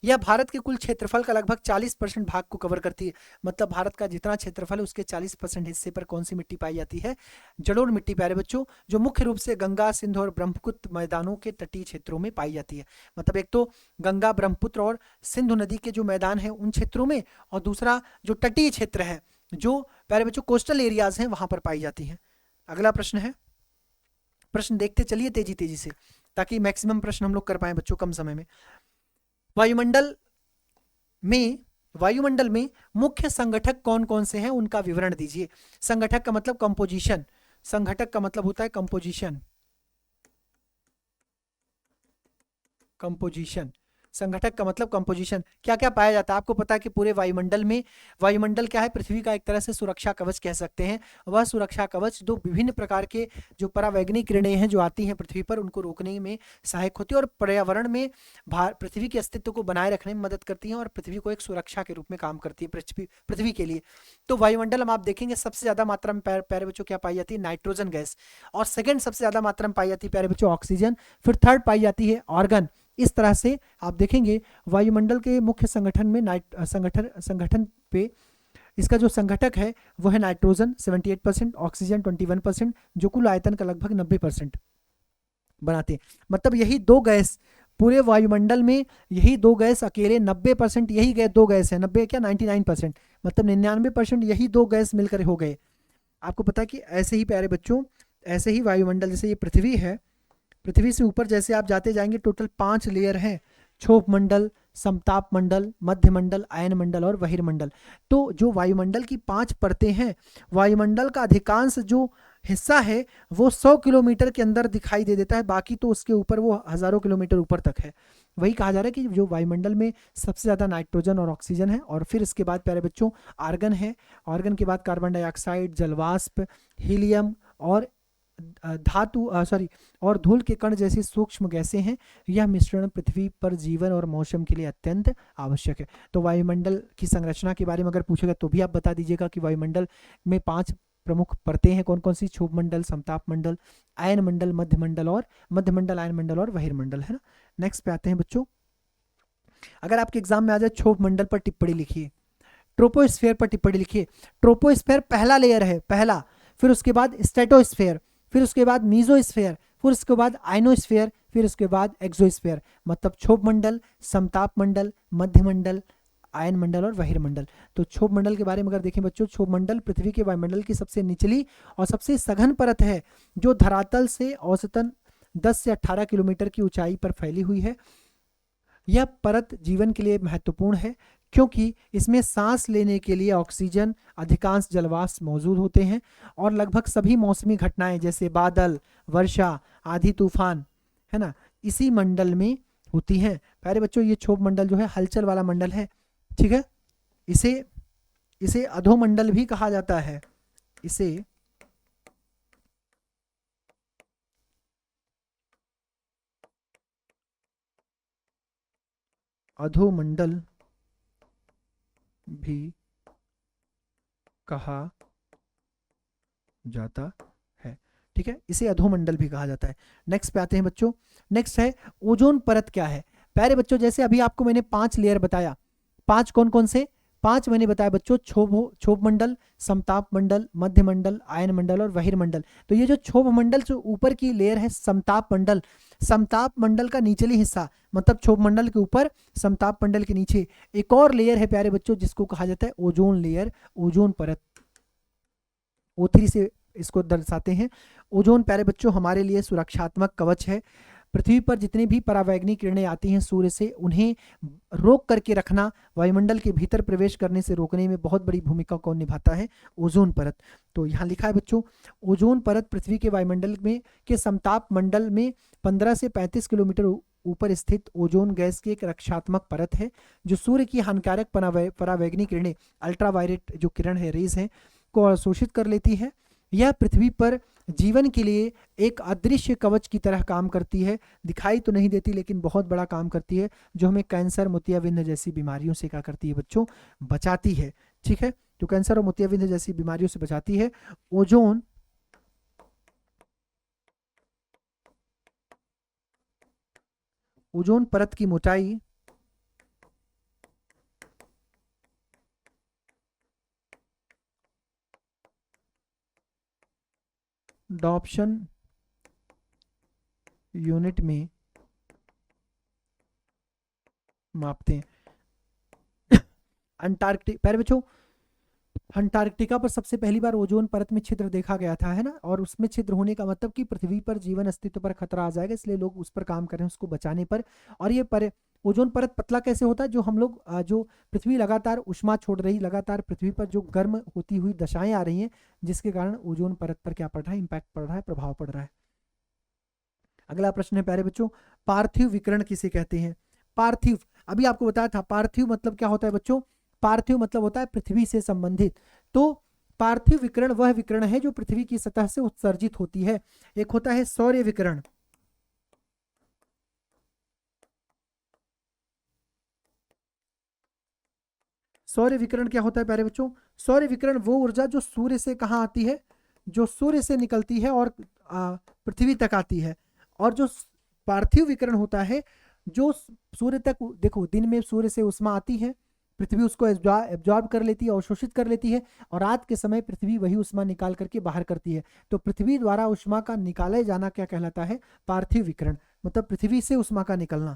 Speaker 1: यह भारत के कुल क्षेत्रफल का लगभग 40% भाग को कवर करती है। मतलब भारत का जितना क्षेत्रफल है उसके 40% हिस्से पर कौन सी मिट्टी पाई जाती है? जलोढ़ मिट्टी प्यारे बच्चों, जो मुख्य रूप से गंगा, सिंधु और ब्रह्मपुत्र मैदानों के तटीय क्षेत्रों में पाई जाती है। मतलब एक तो गंगा, ब्रह्मपुत्र और सिंधु नदी के जो मैदान है उन क्षेत्रों में, और दूसरा जो तटीय क्षेत्र है, जो प्यारे बच्चों कोस्टल एरियाज हैं, वहां पर पाई जाती है। अगला प्रश्न है, प्रश्न देखते चलिए तेजी तेजी से, ताकि मैक्सिमम प्रश्न हम लोग कर पाए बच्चों कम समय में। वायुमंडल में वायुमंडल में मुख्य संगठक कौन कौन से हैं, उनका विवरण दीजिए। संगठक का मतलब कंपोजिशन, संगठक का मतलब होता है कंपोजिशन, कंपोजिशन, संगठक का मतलब कंपोजिशन। क्या क्या पाया जाता है? आपको पता है कि पूरे वायुमंडल में, वायुमंडल क्या है? पृथ्वी का एक तरह से सुरक्षा कवच कह सकते हैं। वह सुरक्षा कवच दो विभिन्न प्रकार के जो परावैंगनिक किरणें हैं जो आती हैं पृथ्वी पर, उनको रोकने में सहायक होती है, और पर्यावरण में पृथ्वी के अस्तित्व को बनाए रखने में मदद करती हैं, और पृथ्वी को एक सुरक्षा के रूप में काम करती है पृथ्वी के लिए। तो वायुमंडल में आप देखेंगे सबसे ज्यादा मात्रा में प्यारे बच्चों क्या पाई जाती है? Nitrogen gas. और सेकंड सबसे ज्यादा मात्रा में पाई जाती है प्यारे बच्चों ऑक्सीजन। फिर थर्ड पाई जाती है ऑर्गन। इस तरह से आप देखेंगे वायुमंडल के मुख्य संगठन में संगठन पे इसका जो संगठक है वो है नाइट्रोजन 78%, ऑक्सीजन 21%, जो कुल आयतन का लगभग 90% बनाते हैं। मतलब यही दो गैस पूरे वायुमंडल में, यही दो गैस अकेले 90%, यही गैस दो गैस है, 90 क्या 99%, मतलब 99% यही दो गैस मिलकर हो गए। आपको पता है कि ऐसे ही प्यारे बच्चों, ऐसे ही वायुमंडल, जैसे ये पृथ्वी है, पृथ्वी से ऊपर जैसे आप जाते जाएंगे टोटल 5 लेयर हैं, क्षोभ मंडल, समताप मंडल, मध्य मंडल, आयन मंडल और बहिर्मंडल। तो जो वायुमंडल की 5 परतें हैं, वायुमंडल का अधिकांश जो हिस्सा है वो 100 किलोमीटर के अंदर दिखाई दे देता है, बाकी तो उसके ऊपर वो हजारों किलोमीटर ऊपर तक है। वही कहा जा रहा है कि जो वायुमंडल में सबसे ज़्यादा नाइट्रोजन और ऑक्सीजन है, और फिर इसके बाद प्यारे बच्चों आर्गन है, आर्गन के बाद कार्बन डाइऑक्साइड, जलवाष्प, हीलियम और और धूल के कण जैसी सूक्ष्म गैसें हैं। यह मिश्रण पृथ्वी पर जीवन और मौसम के लिए अत्यंत आवश्यक है। तो वायुमंडल की संरचना के बारे में अगर पूछेगा तो भी आप बता दीजिएगा कि वायुमंडल में 5 प्रमुख परतें हैं, कौन कौन सी? क्षोभ मंडल, समताप मंडल, आयन मंडल, मध्य मंडल, आयन मंडल और बहिर्मंडल, है ना। नेक्स्ट पे आते हैं बच्चों। अगर आपके एग्जाम में आ जाए क्षोभ मंडल पर टिप्पणी लिखिए, ट्रोपोस्फेयर पर टिप्पणी लिखिए। ट्रोपोस्फेयर पहला लेयर है, पहला, फिर उसके बाद स्ट्रेटोस्फेयर, फिर उसके बाद मीजोस्फेयर, फिर उसके बाद आइनोस्फेयर, फिर उसके बाद एक्सोस्फेयर। मतलब क्षोभ मंडल, समताप मंडल, मध्य मंडल, आयन मंडल और बहिर्मंडल। तो क्षोभ मंडल के बारे में अगर देखें बच्चों, क्षोभ मंडल पृथ्वी के वायुमंडल की सबसे निचली और सबसे सघन परत है, जो धरातल से औसतन 10 से 18 किलोमीटर की ऊंचाई पर फैली हुई है। यह परत जीवन के लिए महत्वपूर्ण है, क्योंकि इसमें सांस लेने के लिए ऑक्सीजन, अधिकांश जलवाष्प मौजूद होते हैं, और लगभग सभी मौसमी घटनाएं जैसे बादल, वर्षा, आंधी, तूफान, है ना, इसी मंडल में होती हैं। प्यारे बच्चों, ये क्षोभ मंडल जो है हलचल वाला मंडल है, ठीक है। इसे इसे अधोमंडल भी कहा जाता है, इसे अधोमंडल भी कहा जाता है। ठीक है, इसे अधोमंडल भी कहा जाता है। नेक्स्ट पे आते हैं बच्चों। नेक्स्ट है ओजोन परत क्या है। प्यारे बच्चों, जैसे अभी आपको मैंने 5 लेयर बताया, 5 कौन कौन से, 5 मैंने बताया बच्चों, क्षोभ मंडल, समताप मंडल, मध्य मंडल, आयन मंडल और बहिर्मंडल। तो ये जो क्षोभ मंडल जो ऊपर की लेयर है समताप मंडल, समताप मंडल का निचली हिस्सा मतलब क्षोभ मंडल के ऊपर, समताप मंडल के नीचे एक और लेयर है प्यारे बच्चों जिसको कहा जाता है ओजोन लेयर, ओजोन परत। O3 से इसको दर्शाते हैं। ओजोन प्यारे बच्चों हमारे लिए सुरक्षात्मक कवच है। पृथ्वी पर जितनी भी परावैंगनी किरणें आती हैं सूर्य से, उन्हें रोक करके रखना, वायुमंडल के भीतर प्रवेश करने से रोकने में बहुत बड़ी भूमिका कौन निभाता है, ओजोन परत। तो यहाँ लिखा है बच्चों, ओजोन परत पृथ्वी के वायुमंडल में के समताप मंडल में 15 से 35 किलोमीटर ऊपर स्थित ओजोन गैस की एक रक्षात्मक परत है जो सूर्य की हानिकारक परावैंगनी किरणें, अल्ट्रावायलेट जो किरण है, रेज है, को अवशोषित कर लेती है। यह पृथ्वी पर जीवन के लिए एक अदृश्य कवच की तरह काम करती है। दिखाई तो नहीं देती लेकिन बहुत बड़ा काम करती है, जो हमें कैंसर, मोतियाबिंद जैसी बीमारियों से क्या करती है बच्चों, बचाती है। ठीक है, तो कैंसर और मोतियाबिंद जैसी बीमारियों से बचाती है। ओजोन ओजोन परत की मोटाई डॉप्शन यूनिट में मापते हैं। अंटार्कटिक पहले बच्चों, अंटार्कटिका पर सबसे पहली बार ओजोन परत में छिद्र देखा गया था, है ना, और उसमें छिद्र होने का मतलब कि पृथ्वी पर जीवन अस्तित्व पर खतरा आ जाएगा, इसलिए लोग उस पर काम कर रहे हैं उसको बचाने पर। और ये ओजोन परत पतला कैसे होता है, जो हम लोग जो पृथ्वी लगातार उष्मा छोड़ रही, लगातार पृथ्वी पर जो गर्म होती हुई दशाएं आ रही हैं, जिसके कारण ओजोन परत पर क्या पड़ रहा है, इंपैक्ट पड़ रहा है, प्रभाव पड़ रहा है। अगला प्रश्न है प्यारे बच्चों, पार्थिव विकिरण किसे कहते हैं। पार्थिव, अभी आपको बताया था पार्थिव मतलब क्या होता है बच्चों, पार्थिव मतलब होता है पृथ्वी से संबंधित। तो पार्थिव विकिरण वह विकिरण है जो पृथ्वी की सतह से उत्सर्जित होती है। एक होता है सौर्य विकिरण, सौर्य विकिरण क्या होता है प्यारे बच्चों, सौर्य विकिरण वो ऊर्जा जो सूर्य से कहाँ आती है, जो सूर्य से निकलती है और पृथ्वी तक आती है। और जो पार्थिव विकिरण होता है जो सूर्य तक, देखो दिन में सूर्य से उष्मा आती है, पृथ्वी उसको एब्जॉर्ब कर लेती है, अवशोषित कर लेती है, और रात के समय पृथ्वी वही उष्मा निकाल करके बाहर करती है। तो पृथ्वी द्वारा उष्मा का निकाले जाना क्या कहलाता है, पार्थिव विकिरण, मतलब पृथ्वी से उष्मा का निकलना।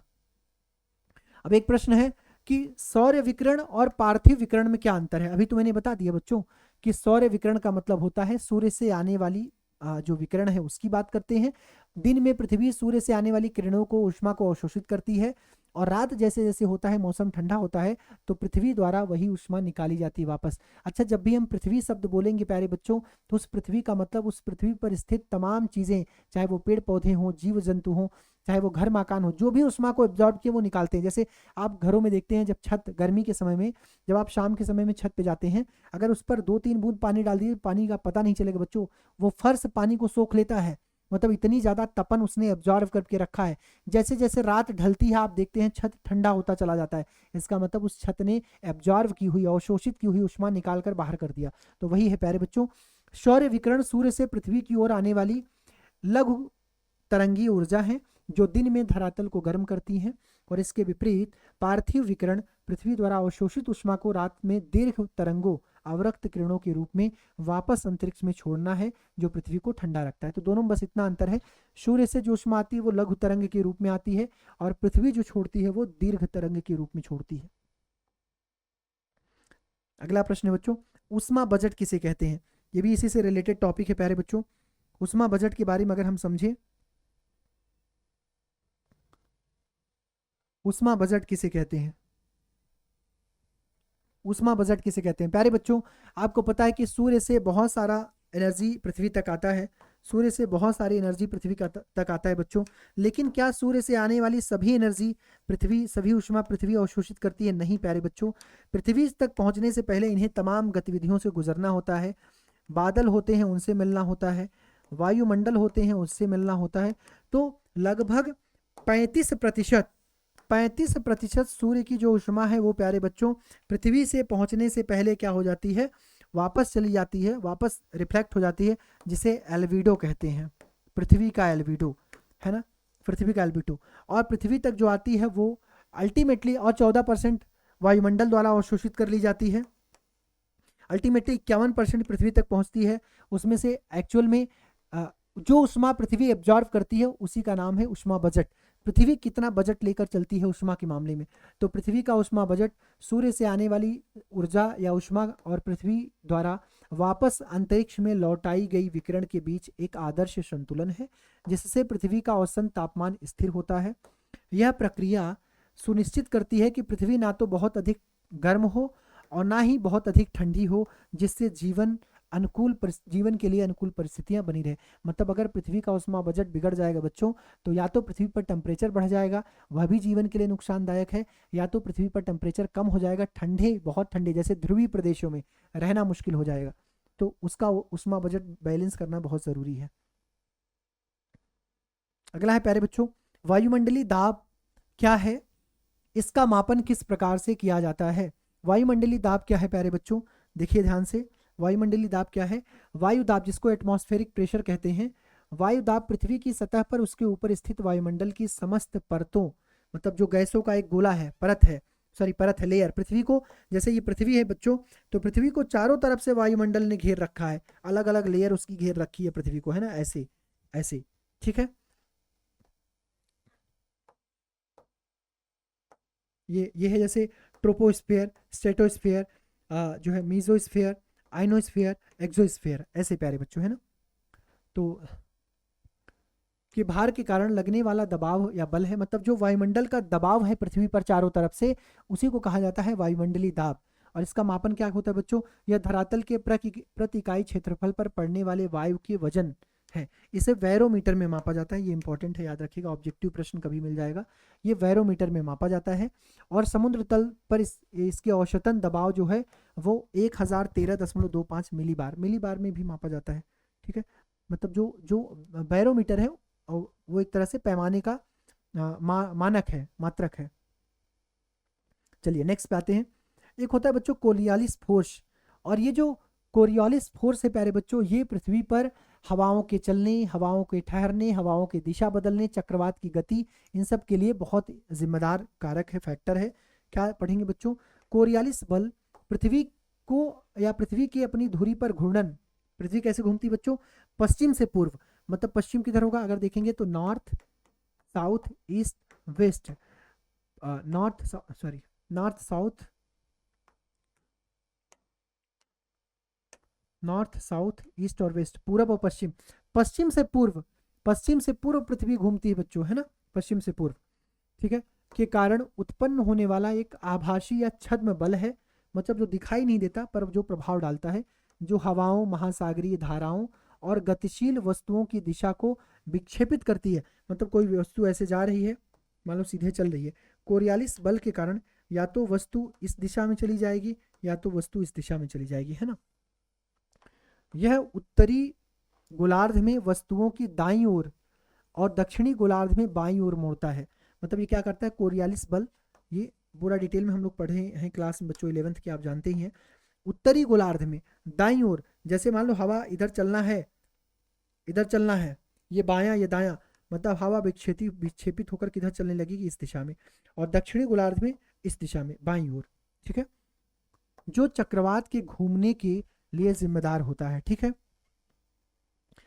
Speaker 1: अब एक प्रश्न है कि सौर्य विकिरण और पार्थिव विकिरण में क्या अंतर है। अभी तो मैंने बता दिया बच्चों कि सौर्य विकिरण का मतलब होता है सूर्य से आने वाली जो विकिरण है उसकी बात करते हैं। दिन में पृथ्वी सूर्य से आने वाली किरणों को, उष्मा को अवशोषित करती है, और रात जैसे जैसे होता है, मौसम ठंडा होता है, तो पृथ्वी द्वारा वही उष्मा निकाली जाती है वापस। अच्छा, जब भी हम पृथ्वी शब्द बोलेंगे प्यारे बच्चों, तो उस पृथ्वी का मतलब उस पृथ्वी पर स्थित तमाम चीज़ें, चाहे वो पेड़ पौधे हों, जीव जंतु हों, चाहे वो घर मकान हो, जो भी उष्मा को एब्जॉर्ब किए वो निकालते हैं। जैसे आप घरों में देखते हैं, जब छत गर्मी के समय में, जब आप शाम के समय में छत पे जाते हैं, अगर उस पर 2-3 बूंद पानी डाल दिए, पानी का पता नहीं चलेगा बच्चों, वो फर्श पानी को सोख लेता है, मतलब इतनी ज़्यादा तपन उसने एब्जॉर्व करके रखा है। जैसे जैसे रात ढलती है आप देखते हैं छत ठंडा होता चला जाता है, इसका मतलब उस छत ने एब्जॉर्व की हुई, अवशोषित की हुई उष्मा निकाल कर बाहर कर दिया। तो वही है प्यारे बच्चों, सौर्य विकिरण सूर्य से पृथ्वी की ओर आने वाली लघु तरंगी ऊर्जा है जो दिन में धरातल को गर्म करती है, और इसके विपरीत पार्थिव विकिरण पृथ्वी द्वारा अवशोषित उष्मा को रात में दीर्घ तरंगों, अवरक्त किरणों के रूप में वापस अंतरिक्ष में छोड़ना है, जो पृथ्वी को ठंडा रखता है। तो दोनों में बस इतना अंतर है, सूर्य से जो उष्मा आती है वो लघु तरंग के रूप में आती है, और पृथ्वी जो छोड़ती है वो दीर्घ तरंग के रूप में छोड़ती है। अगला प्रश्न है बच्चों, उष्मा बजट किसे कहते हैं। ये भी इसी से रिलेटेड टॉपिक है प्यारे बच्चों। उष्मा बजट के बारे में अगर हम समझें, उष्मा बजट किसे कहते हैं, उष्मा बजट किसे कहते हैं प्यारे बच्चों। आपको पता है कि सूर्य से बहुत सारा एनर्जी पृथ्वी तक आता है, सूर्य से बहुत सारी एनर्जी पृथ्वी तक आता है बच्चों, लेकिन क्या सूर्य से आने वाली सभी एनर्जी सभी उष्मा पृथ्वी अवशोषित करती है, नहीं प्यारे बच्चों। पृथ्वी तक पहुंचने से पहले इन्हें तमाम गतिविधियों से गुजरना होता है। बादल होते हैं उनसे मिलना होता है, वायुमंडल होते हैं उससे मिलना होता है। तो लगभग 35% 35% सूर्य की जो ऊष्मा है वो प्यारे बच्चों पृथ्वी से पहुंचने से पहले क्या हो जाती है, वापस चली जाती है, वापस रिफ्लेक्ट हो जाती है, जिसे एल्विडो कहते हैं, पृथ्वी का एल्विडो, है ना, पृथ्वी का एल्विडो। और पृथ्वी तक जो आती है वो अल्टीमेटली और 14% वायुमंडल द्वारा अवशोषित कर ली जाती है। अल्टीमेटली 51% पृथ्वी तक पहुंचती है। उसमें से एक्चुअल में जो उष्मा पृथ्वी एब्जॉर्व करती है उसी का नाम है उष्मा बजट। पृथ्वी कितना बजट लेकर चलती है उष्मा के मामले में, तो पृथ्वी का उष्मा बजट सूर्य से आने वाली ऊर्जा या उष्मा और पृथ्वी द्वारा वापस अंतरिक्ष में लौटाई गई विकिरण के बीच एक आदर्श संतुलन है, जिससे पृथ्वी का औसत तापमान स्थिर होता है। यह प्रक्रिया सुनिश्चित करती है कि पृथ्वी ना तो बहुत अधिक गर्म हो और ना ही बहुत अधिक ठंडी हो, जिससे जीवन के लिए अनुकूल परिस्थितियां बनी रहे। मतलब अगर पृथ्वी का उष्मा बजट बिगड़ जाएगा बच्चों, तो या तो पृथ्वी पर टेम्परेचर बढ़ जाएगा, वह भी जीवन के लिए नुकसानदायक है, या तो पृथ्वी पर टेम्परेचर कम हो जाएगा, बहुत ठंडे जैसे ध्रुवीय प्रदेशों में रहना मुश्किल हो जाएगा। तो उसका उष्मा बजट बैलेंस करना बहुत जरूरी है। अगला है प्यारे बच्चों, वायुमंडलीय दाब क्या है, इसका मापन किस प्रकार से किया जाता है। वायुमंडलीय दाब क्या है प्यारे बच्चों, देखिए ध्यान से, वायुमंडलीय दाब क्या है। वायु दाब, जिसको एटमॉस्फेरिक प्रेशर कहते हैं, वायु दाब पृथ्वी की सतह पर उसके ऊपर स्थित वायुमंडल की समस्त परतों, मतलब जो गैसों का एक गोला है, परत है, लेयर, पृथ्वी को, जैसे ये पृथ्वी है बच्चों, तो पृथ्वी को चारों तरफ से वायुमंडल ने घेर रखा है, अलग अलग लेयर उसकी घेर रखी है पृथ्वी को, है ना, ऐसे ऐसे, ठीक है। ये है जैसे ट्रोपोस्फेयर, स्ट्रेटोस्फेयर, जो है मीजोस्फेयर, आइनोस्फेयर, एक्सोस्फेयर, ऐसे प्यारे बच्चों, है ना। तो कि भार के कारण लगने वाला दबाव या बल है, मतलब जो वायुमंडल का दबाव है पृथ्वी पर चारों तरफ से, उसी को कहा जाता है वायुमंडलीय दाब। और इसका मापन क्या होता है बच्चों, यह धरातल के प्रति इकाई क्षेत्रफल पर पड़ने वाले वायु के वजन है, इसे वैरोमीटर में मापा जाता है। ये इंपॉर्टेंट है, याद रखिएगा, ऑब्जेक्टिव प्रश्न कभी मिल जाएगा। ये वैरोमीटर में मापा जाता है। और समुद्र तल पर इसके औसतन दबाव जो है वो 1013.25 मिलीबार में भी मापा जाता है, ठीक है। मतलब जो बैरोमीटर है वो एक तरह से पैमाने का मानक है, मात्रक है। चलिए नेक्स्ट पे आते हैं। एक होता है बच्चों कोरियोलिस फोर्स, और ये जो कोरियोलिस फोर्स है प्यारे बच्चों, ये पृथ्वी पर हवाओं के चलने, हवाओं के ठहरने, हवाओं की दिशा बदलने, चक्रवात की गति, इन सब के लिए बहुत जिम्मेदार कारक है, फैक्टर है। क्या पढ़ेंगे बच्चों, कोरियोलिस बल पृथ्वी को या पृथ्वी की अपनी धुरी पर घूर्णन, पृथ्वी कैसे घूमती बच्चों, पश्चिम से पूर्व, मतलब पश्चिम किधर होगा, अगर देखेंगे तो north, south, east, west, north south, north, south, east और वेस्ट, पूरब और पश्चिम, पश्चिम से पूर्व पृथ्वी घूमती है बच्चों, है ना, पश्चिम से पूर्व, ठीक है, के कारण उत्पन्न होने वाला एक आभासी या छद्म बल है, मतलब जो दिखाई नहीं देता पर जो प्रभाव डालता है, जो हवाओं, महासागरीय धाराओं और गतिशील वस्तुओं की दिशा को विक्षेपित करती है। मतलब कोई वस्तु ऐसे जा रही है, मान लो सीधे चल रही है, कोरियोलिस बल के कारण या तो वस्तु इस दिशा में चली जाएगी या तो वस्तु इस दिशा में चली जाएगी, है ना। यह उत्तरी गोलार्ध में वस्तुओं की दाईं ओर और दक्षिणी गोलार्ध में बाईं ओर मोड़ता है। मतलब ये क्या करता है कोरियोलिस बल, ये पूरा डिटेल में हम लोग पढ़े हैं क्लास में बच्चों 11th की, आप जानते ही हैं। उत्तरी गोलार्ध में दाईं ओर, जैसे मान लो हवा इधर चलना है, ये बायां ये दायां, मतलब हवा विक्षेपित होकर किधर चलने लगेगी, इस दिशा में, और दक्षिणी गोलार्ध में इस दिशा में, बाईं ओर, ठीक है, जो चक्रवात के घूमने के लिए जिम्मेदार होता है, ठीक है।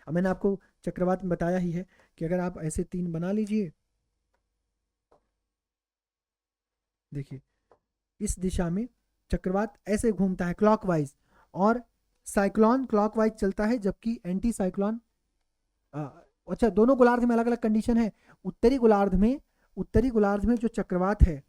Speaker 1: अब मैंने आपको चक्रवात में बताया ही है कि अगर आप ऐसे 3 बना लीजिए, देखिए इस दिशा में चक्रवात ऐसे घूमता है क्लॉकवाइज, और साइक्लोन क्लॉकवाइज चलता है, जबकि एंटी साइक्लोन, अच्छा दोनों गोलार्ध में अलग अलग कंडीशन है। उत्तरी गोलार्ध में जो चक्रवात है,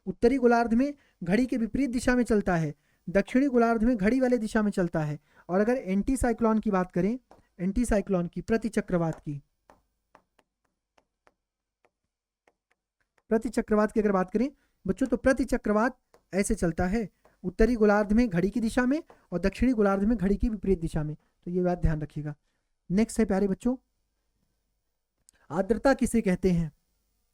Speaker 1: उत्तरी गोलार्ध में घड़ी के विपरीत दिशा में चलता है, दक्षिणी गोलार्ध में घड़ी वाले दिशा में चलता है। और अगर एंटी साइक्लोन की बात करें, एंटी साइक्लोन की, प्रति चक्रवात की अगर बात करें बच्चों, तो प्रति चक्रवात ऐसे चलता है, उत्तरी गोलार्ध में घड़ी की दिशा में और दक्षिणी गोलार्ध में घड़ी की विपरीत दिशा में। तो ये बात ध्यान रखिएगा। नेक्स्ट है प्यारे बच्चों, आर्द्रता किसे कहते हैं?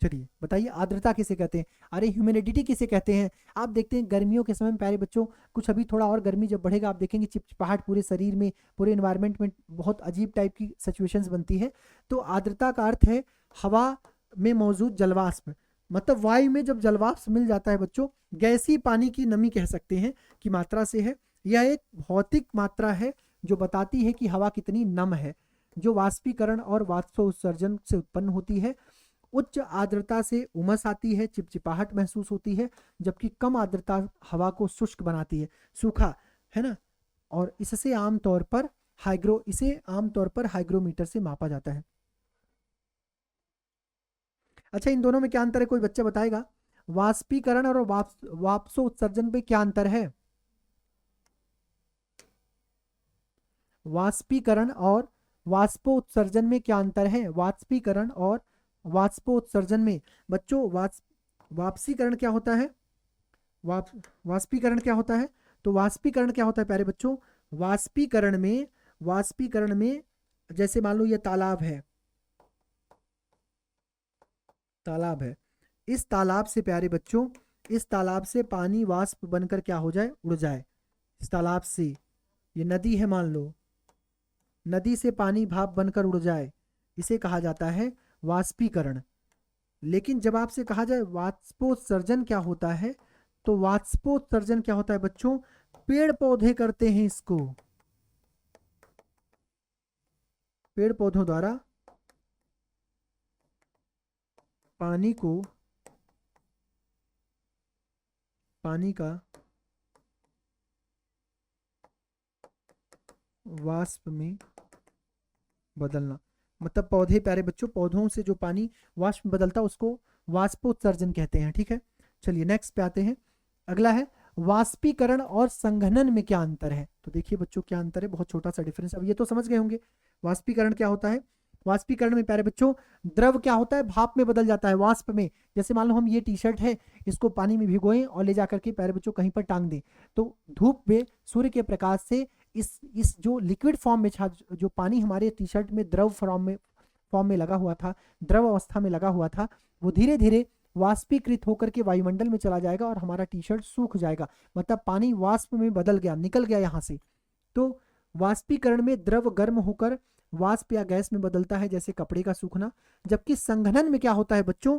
Speaker 1: चलिए बताइए, आर्द्रता किसे कहते हैं? अरे ह्यूमिडिटी किसे कहते हैं? आप देखते हैं गर्मियों के समय में प्यारे बच्चों, कुछ अभी थोड़ा और गर्मी जब बढ़ेगा आप देखेंगे चिपचिपाहट पूरे शरीर में, पूरे इन्वायरमेंट में बहुत अजीब टाइप की सिचुएशंस बनती है। तो आर्द्रता का अर्थ है हवा में मौजूद जलवाष्प, मतलब वायु में जब जलवाष्प मिल जाता है बच्चों, गैसीय पानी की नमी कह सकते हैं की मात्रा से है। यह एक भौतिक मात्रा है जो बताती है कि हवा कितनी नम है, जो वाष्पीकरण और वाष्पोत्सर्जन से उत्पन्न होती है। उच्च आर्द्रता से उमस आती है, चिपचिपाहट महसूस होती है, जबकि कम आर्द्रता हवा को शुष्क बनाती है, सूखा, है ना। और इसे आमतौर पर हाइग्रोमीटर से मापा जाता है। अच्छा, इन दोनों में क्या अंतर है, कोई बच्चा बताएगा? वाष्पीकरण और वाष्पोत्सर्जन पे क्या अंतर है? वाष्पीकरण और वाष्पोत्सर्जन में क्या अंतर है? वाष्पीकरण और वाष्पोत्सर्जन में बच्चों, वाष्पीकरण क्या होता है? वाष्पीकरण क्या होता है? तो वाष्पीकरण क्या होता है प्यारे बच्चों? वाष्पीकरण में जैसे मान लो ये तालाब है। इस तालाब से प्यारे बच्चों, इस तालाब से पानी वाष्प बनकर क्या हो जाए, उड़ जाए। इस तालाब से, ये नदी है मान लो, नदी से पानी भाप बनकर उड़ जाए, इसे कहा जाता है वाष्पीकरण। लेकिन जब आपसे कहा जाए वाष्पोत्सर्जन क्या होता है, तो वाष्पोत्सर्जन क्या होता है बच्चों? पेड़ पौधे करते हैं इसको, पेड़ पौधों द्वारा पानी का वाष्प में बदलना, मतलब पौधे प्यारे बच्चों, पौधों से जो पानी वाष्प में बदलता है उसको वाष्पोत्सर्जन कहते हैं। ठीक है, चलिए नेक्स्ट पे आते हैं। अगला है वाष्पीकरण और संघनन में क्या अंतर है? तो देखिए बच्चों क्या अंतर है, बहुत छोटा सा डिफरेंस, अब ये तो समझ गए होंगे। वाष्पीकरण क्या होता है? वाष्पीकरण में प्यारे बच्चों द्रव क्या होता है, भाप में बदल जाता है, वाष्प में। जैसे मान लो हम ये टी शर्ट है, इसको पानी में भिगोएं और ले जाकर के प्यारे बच्चों कहीं पर टांग दें, तो धूप में सूर्य के प्रकाश से इस जो लिक्विड फॉर्म में जो पानी हमारे टी शर्ट में द्रव फॉर्म में लगा हुआ था, द्रव अवस्था में लगा हुआ था, वो धीरे धीरे वाष्पीकृत होकर के वायुमंडल में चला जाएगा और हमारा टी शर्ट सूख जाएगा, मतलब पानी वाष्प में बदल गया, निकल गया यहाँ से। तो वाष्पीकरण में द्रव गर्म होकर वाष्प या गैस में बदलता है, जैसे कपड़े का सूखना। जबकि संघनन में क्या होता है बच्चों?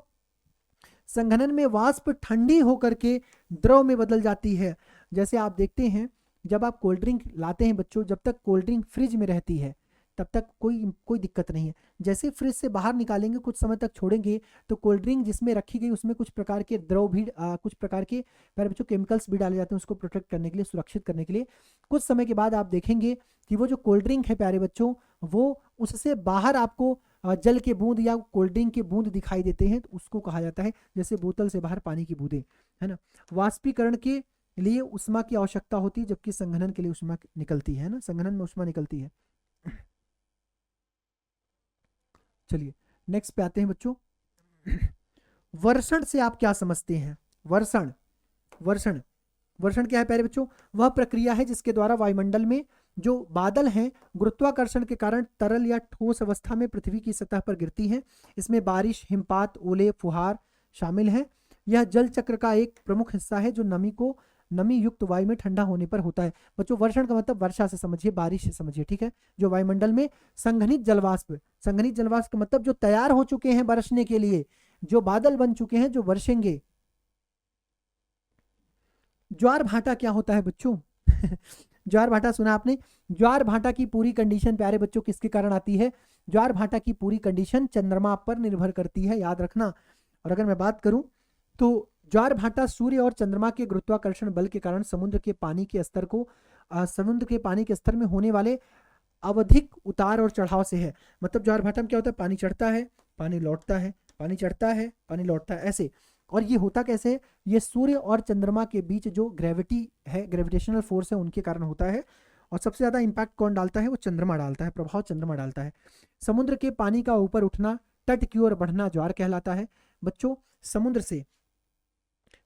Speaker 1: संघनन में वाष्प ठंडी होकर के द्रव में बदल जाती है। जैसे आप देखते हैं जब आप कोल्ड ड्रिंक लाते हैं बच्चों, जब तक कोल्ड ड्रिंक फ्रिज में रहती है तब तक कोई दिक्कत नहीं है। जैसे फ्रिज से बाहर निकालेंगे, कुछ समय तक छोड़ेंगे, तो कोल्ड ड्रिंक जिसमें रखी गई उसमें कुछ प्रकार के द्रव भी कुछ प्रकार के प्यारे बच्चों केमिकल्स भी डाले जाते हैं उसको प्रोटेक्ट करने के लिए, सुरक्षित करने के लिए। कुछ समय के बाद आप देखेंगे कि वो जो कोल्ड ड्रिंक है प्यारे बच्चों, वो उससे बाहर आपको जल के बूंद या कोल्ड ड्रिंक के बूंद दिखाई देते हैं, तो उसको कहा जाता है जैसे बोतल से बाहर पानी की बूंदें, है ना। वाष्पीकरण के लिए उष्मा की आवश्यकता होती है, जबकि संघनन के लिए उष्मा निकलती है ना, संघनन में उष्मा निकलती है। चलिए नेक्स्ट पे आते हैं बच्चों। वर्षण से आप क्या समझते हैं? वर्षण वर्षण वर्षण क्या है प्यारे बच्चों? वह प्रक्रिया है जिसके द्वारा वायुमंडल में जो बादल हैं गुरुत्वाकर्षण के कारण तरल या ठोस अवस्था में पृथ्वी की सतह पर गिरती हैं। इसमें बारिश, हिमपात, ओले, फुहार शामिल हैं। यह जल चक्र का एक प्रमुख हिस्सा है जो नमी युक्त वायु में ठंडा होने पर होता है। बच्चों वर्षण का मतलब वर्षा से समझिए, बारिश से समझिए, ठीक है। जो वायुमंडल में संघनित जलवाष्प का मतलब जो तैयार हो चुके हैं बरसने के लिए, जो बादल बन चुके हैं, जो वर्षेंगे। ज्वार भाटा क्या होता है बच्चों? ज्वार भाटा सुना आपने? ज्वार भाटा की पूरी कंडीशन प्यारे बच्चों किसके कारण आती है? ज्वार भाटा की पूरी कंडीशन चंद्रमा पर निर्भर करती है, याद रखना। और अगर मैं बात करूं तो ज्वार भाटा सूर्य और चंद्रमा के गुरुत्वाकर्षण बल के कारण समुद्र के पानी के स्तर में होने वाले आवधिक उतार और चढ़ाव से है। मतलब ज्वार भाटा में क्या होता है, पानी चढ़ता है, पानी लौटता है, पानी चढ़ता है, पानी लौटता है, ऐसे। और ये होता कैसे है? ये सूर्य और चंद्रमा के बीच जो ग्रेविटी है, ग्रेविटेशनल फोर्स है, उनके कारण होता है। और सबसे ज़्यादा इंपैक्ट कौन डालता है? वो चंद्रमा डालता है, प्रभाव चंद्रमा डालता है। समुद्र के पानी का ऊपर उठना, तट की ओर बढ़ना ज्वार कहलाता है। बच्चों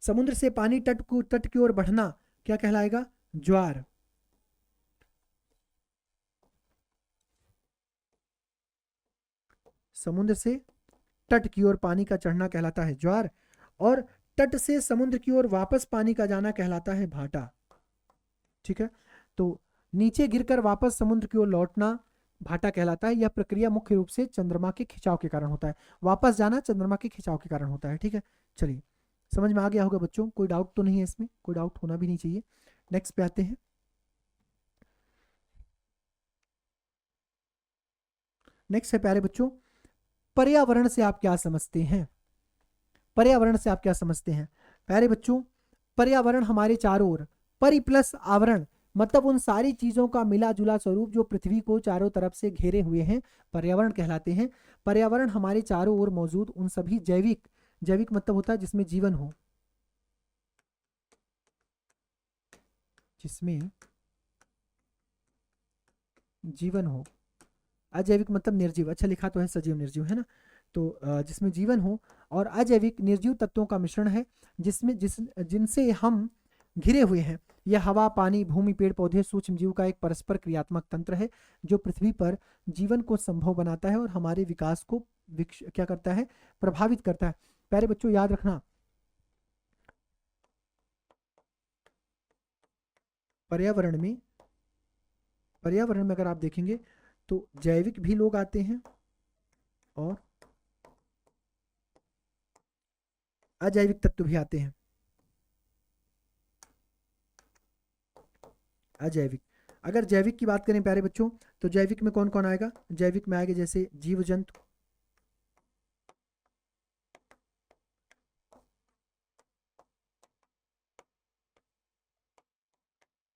Speaker 1: समुद्र से पानी तट की ओर बढ़ना क्या कहलाएगा? ज्वार। समुद्र से तट की ओर पानी का चढ़ना कहलाता है ज्वार, और तट से समुद्र की ओर वापस पानी का जाना कहलाता है भाटा। ठीक है, तो नीचे गिरकर वापस समुद्र की ओर लौटना भाटा कहलाता है। यह प्रक्रिया मुख्य रूप से चंद्रमा के खिंचाव के कारण होता है। वापस जाना चंद्रमा के खिंचाव के कारण होता है। ठीक है, चलिए समझ में आ गया होगा बच्चों, कोई डाउट तो नहीं है इसमें, कोई डाउट होना भी नहीं चाहिए। नेक्स्ट पे आते हैं। नेक्स्ट है प्यारे बच्चों, पर्यावरण से आप क्या समझते हैं? पर्यावरण से आप क्या समझते हैं प्यारे बच्चों? पर्यावरण हमारे चारों ओर, परि प्लस आवरण, मतलब उन सारी चीजों का मिला जुला स्वरूप जो पृथ्वी को चारों तरफ से घेरे हुए हैं, पर्यावरण कहलाते हैं। पर्यावरण हमारे चारों ओर मौजूद उन सभी जैविक, जैविक मतलब होता है जिसमें जीवन हो, जिसमें जीवन हो। अजैविक मतलब निर्जीव, अच्छा लिखा तो है सजीव निर्जीव, है ना? तो जिसमें जीवन हो, और अजैविक निर्जीव तत्वों का मिश्रण है जिनसे हम घिरे हुए हैं। यह हवा, पानी, भूमि, पेड़ पौधे, सूक्ष्म जीव का एक परस्पर क्रियात्मक तंत्र है जो पृथ्वी पर जीवन को संभव बनाता है और हमारे विकास को क्या करता है? प्रभावित करता है। प्यारे बच्चों याद रखना, पर्यावरण में अगर आप देखेंगे तो जैविक भी लोग आते हैं और अजैविक तत्व भी आते हैं। अजैविक, अगर जैविक की बात करें प्यारे बच्चों, तो जैविक में कौन कौन आएगा? जैविक में आएगा जैसे जीव जंतु,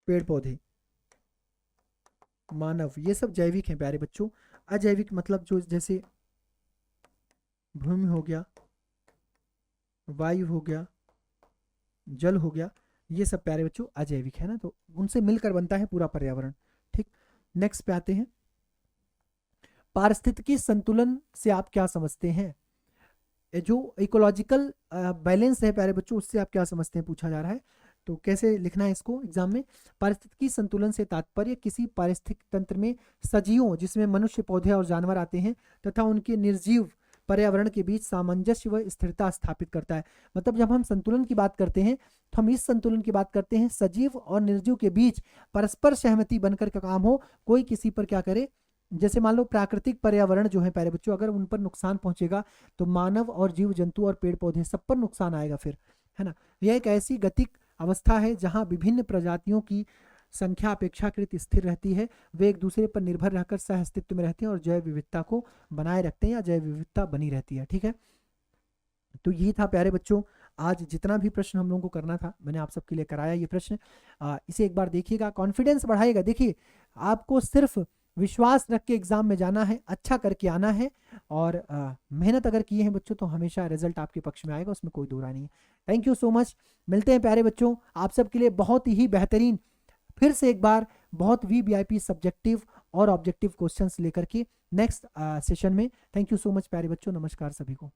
Speaker 1: पेड़ पौधे, मानव, ये सब जैविक हैं प्यारे बच्चों। अजैविक मतलब जो जैसे भूमि हो गया, वायु हो गया, जल हो गया, ये सब प्यारे बच्चों अजैविक है ना, तो उनसे मिलकर बनता है पूरा पर्यावरण। ठीक, नेक्स्ट पे आते हैं। पारिस्थितिकी संतुलन से आप क्या समझते हैं? जो इकोलॉजिकल बैलेंस है प्यारे बच्चों, उससे आप क्या समझते हैं पूछा जा रहा है। तो कैसे लिखना है इसको एग्जाम में? पारिस्थितिकी संतुलन से तात्पर्य किसी पारिस्थितिक तंत्र में सजीवों, जिसमें मनुष्य, पौधे और जानवर आते हैं, तथा उनके निर्जीव पर्यावरण के बीच सामंजस्य व स्थिरता स्थापित करता है। मतलब जब हम संतुलन की बात करते हैं तो हम इस संतुलन की बात करते हैं सजीव और निर्जीव के बीच परस्पर सहमति बनकर का काम हो, कोई किसी पर क्या करे। जैसे मान लो प्राकृतिक पर्यावरण जो है प्यारे बच्चों, अगर उन पर नुकसान पहुंचेगा तो मानव और जीव जंतु और पेड़ पौधे सब पर नुकसान आएगा फिर, है ना? यह एक ऐसी गतिक अवस्था है जहां विभिन्न प्रजातियों की संख्या अपेक्षाकृत स्थिर रहती है। वे एक दूसरे पर निर्भर रहकर सह अस्तित्व में रहते हैं और जैव विविधता को बनाए रखते हैं, या जैव विविधता बनी रहती है। ठीक है, तो यही था प्यारे बच्चों, आज जितना भी प्रश्न हम लोगों को करना था मैंने आप सबके लिए कराया ये प्रश्न। इसे एक बार देखिएगा, कॉन्फिडेंस बढ़ाएगा। देखिए आपको सिर्फ विश्वास रख के एग्जाम में जाना है, अच्छा करके आना है, और मेहनत अगर किए हैं बच्चों तो हमेशा रिजल्ट आपके पक्ष में आएगा, उसमें कोई दो राय नहीं है। थैंक यू सो मच, मिलते हैं प्यारे बच्चों आप सबके लिए बहुत ही बेहतरीन, फिर से एक बार बहुत वीवीआईपी सब्जेक्टिव और ऑब्जेक्टिव क्वेश्चंस लेकर के नेक्स्ट सेशन में। थैंक यू सो मच प्यारे बच्चों, नमस्कार सभी को।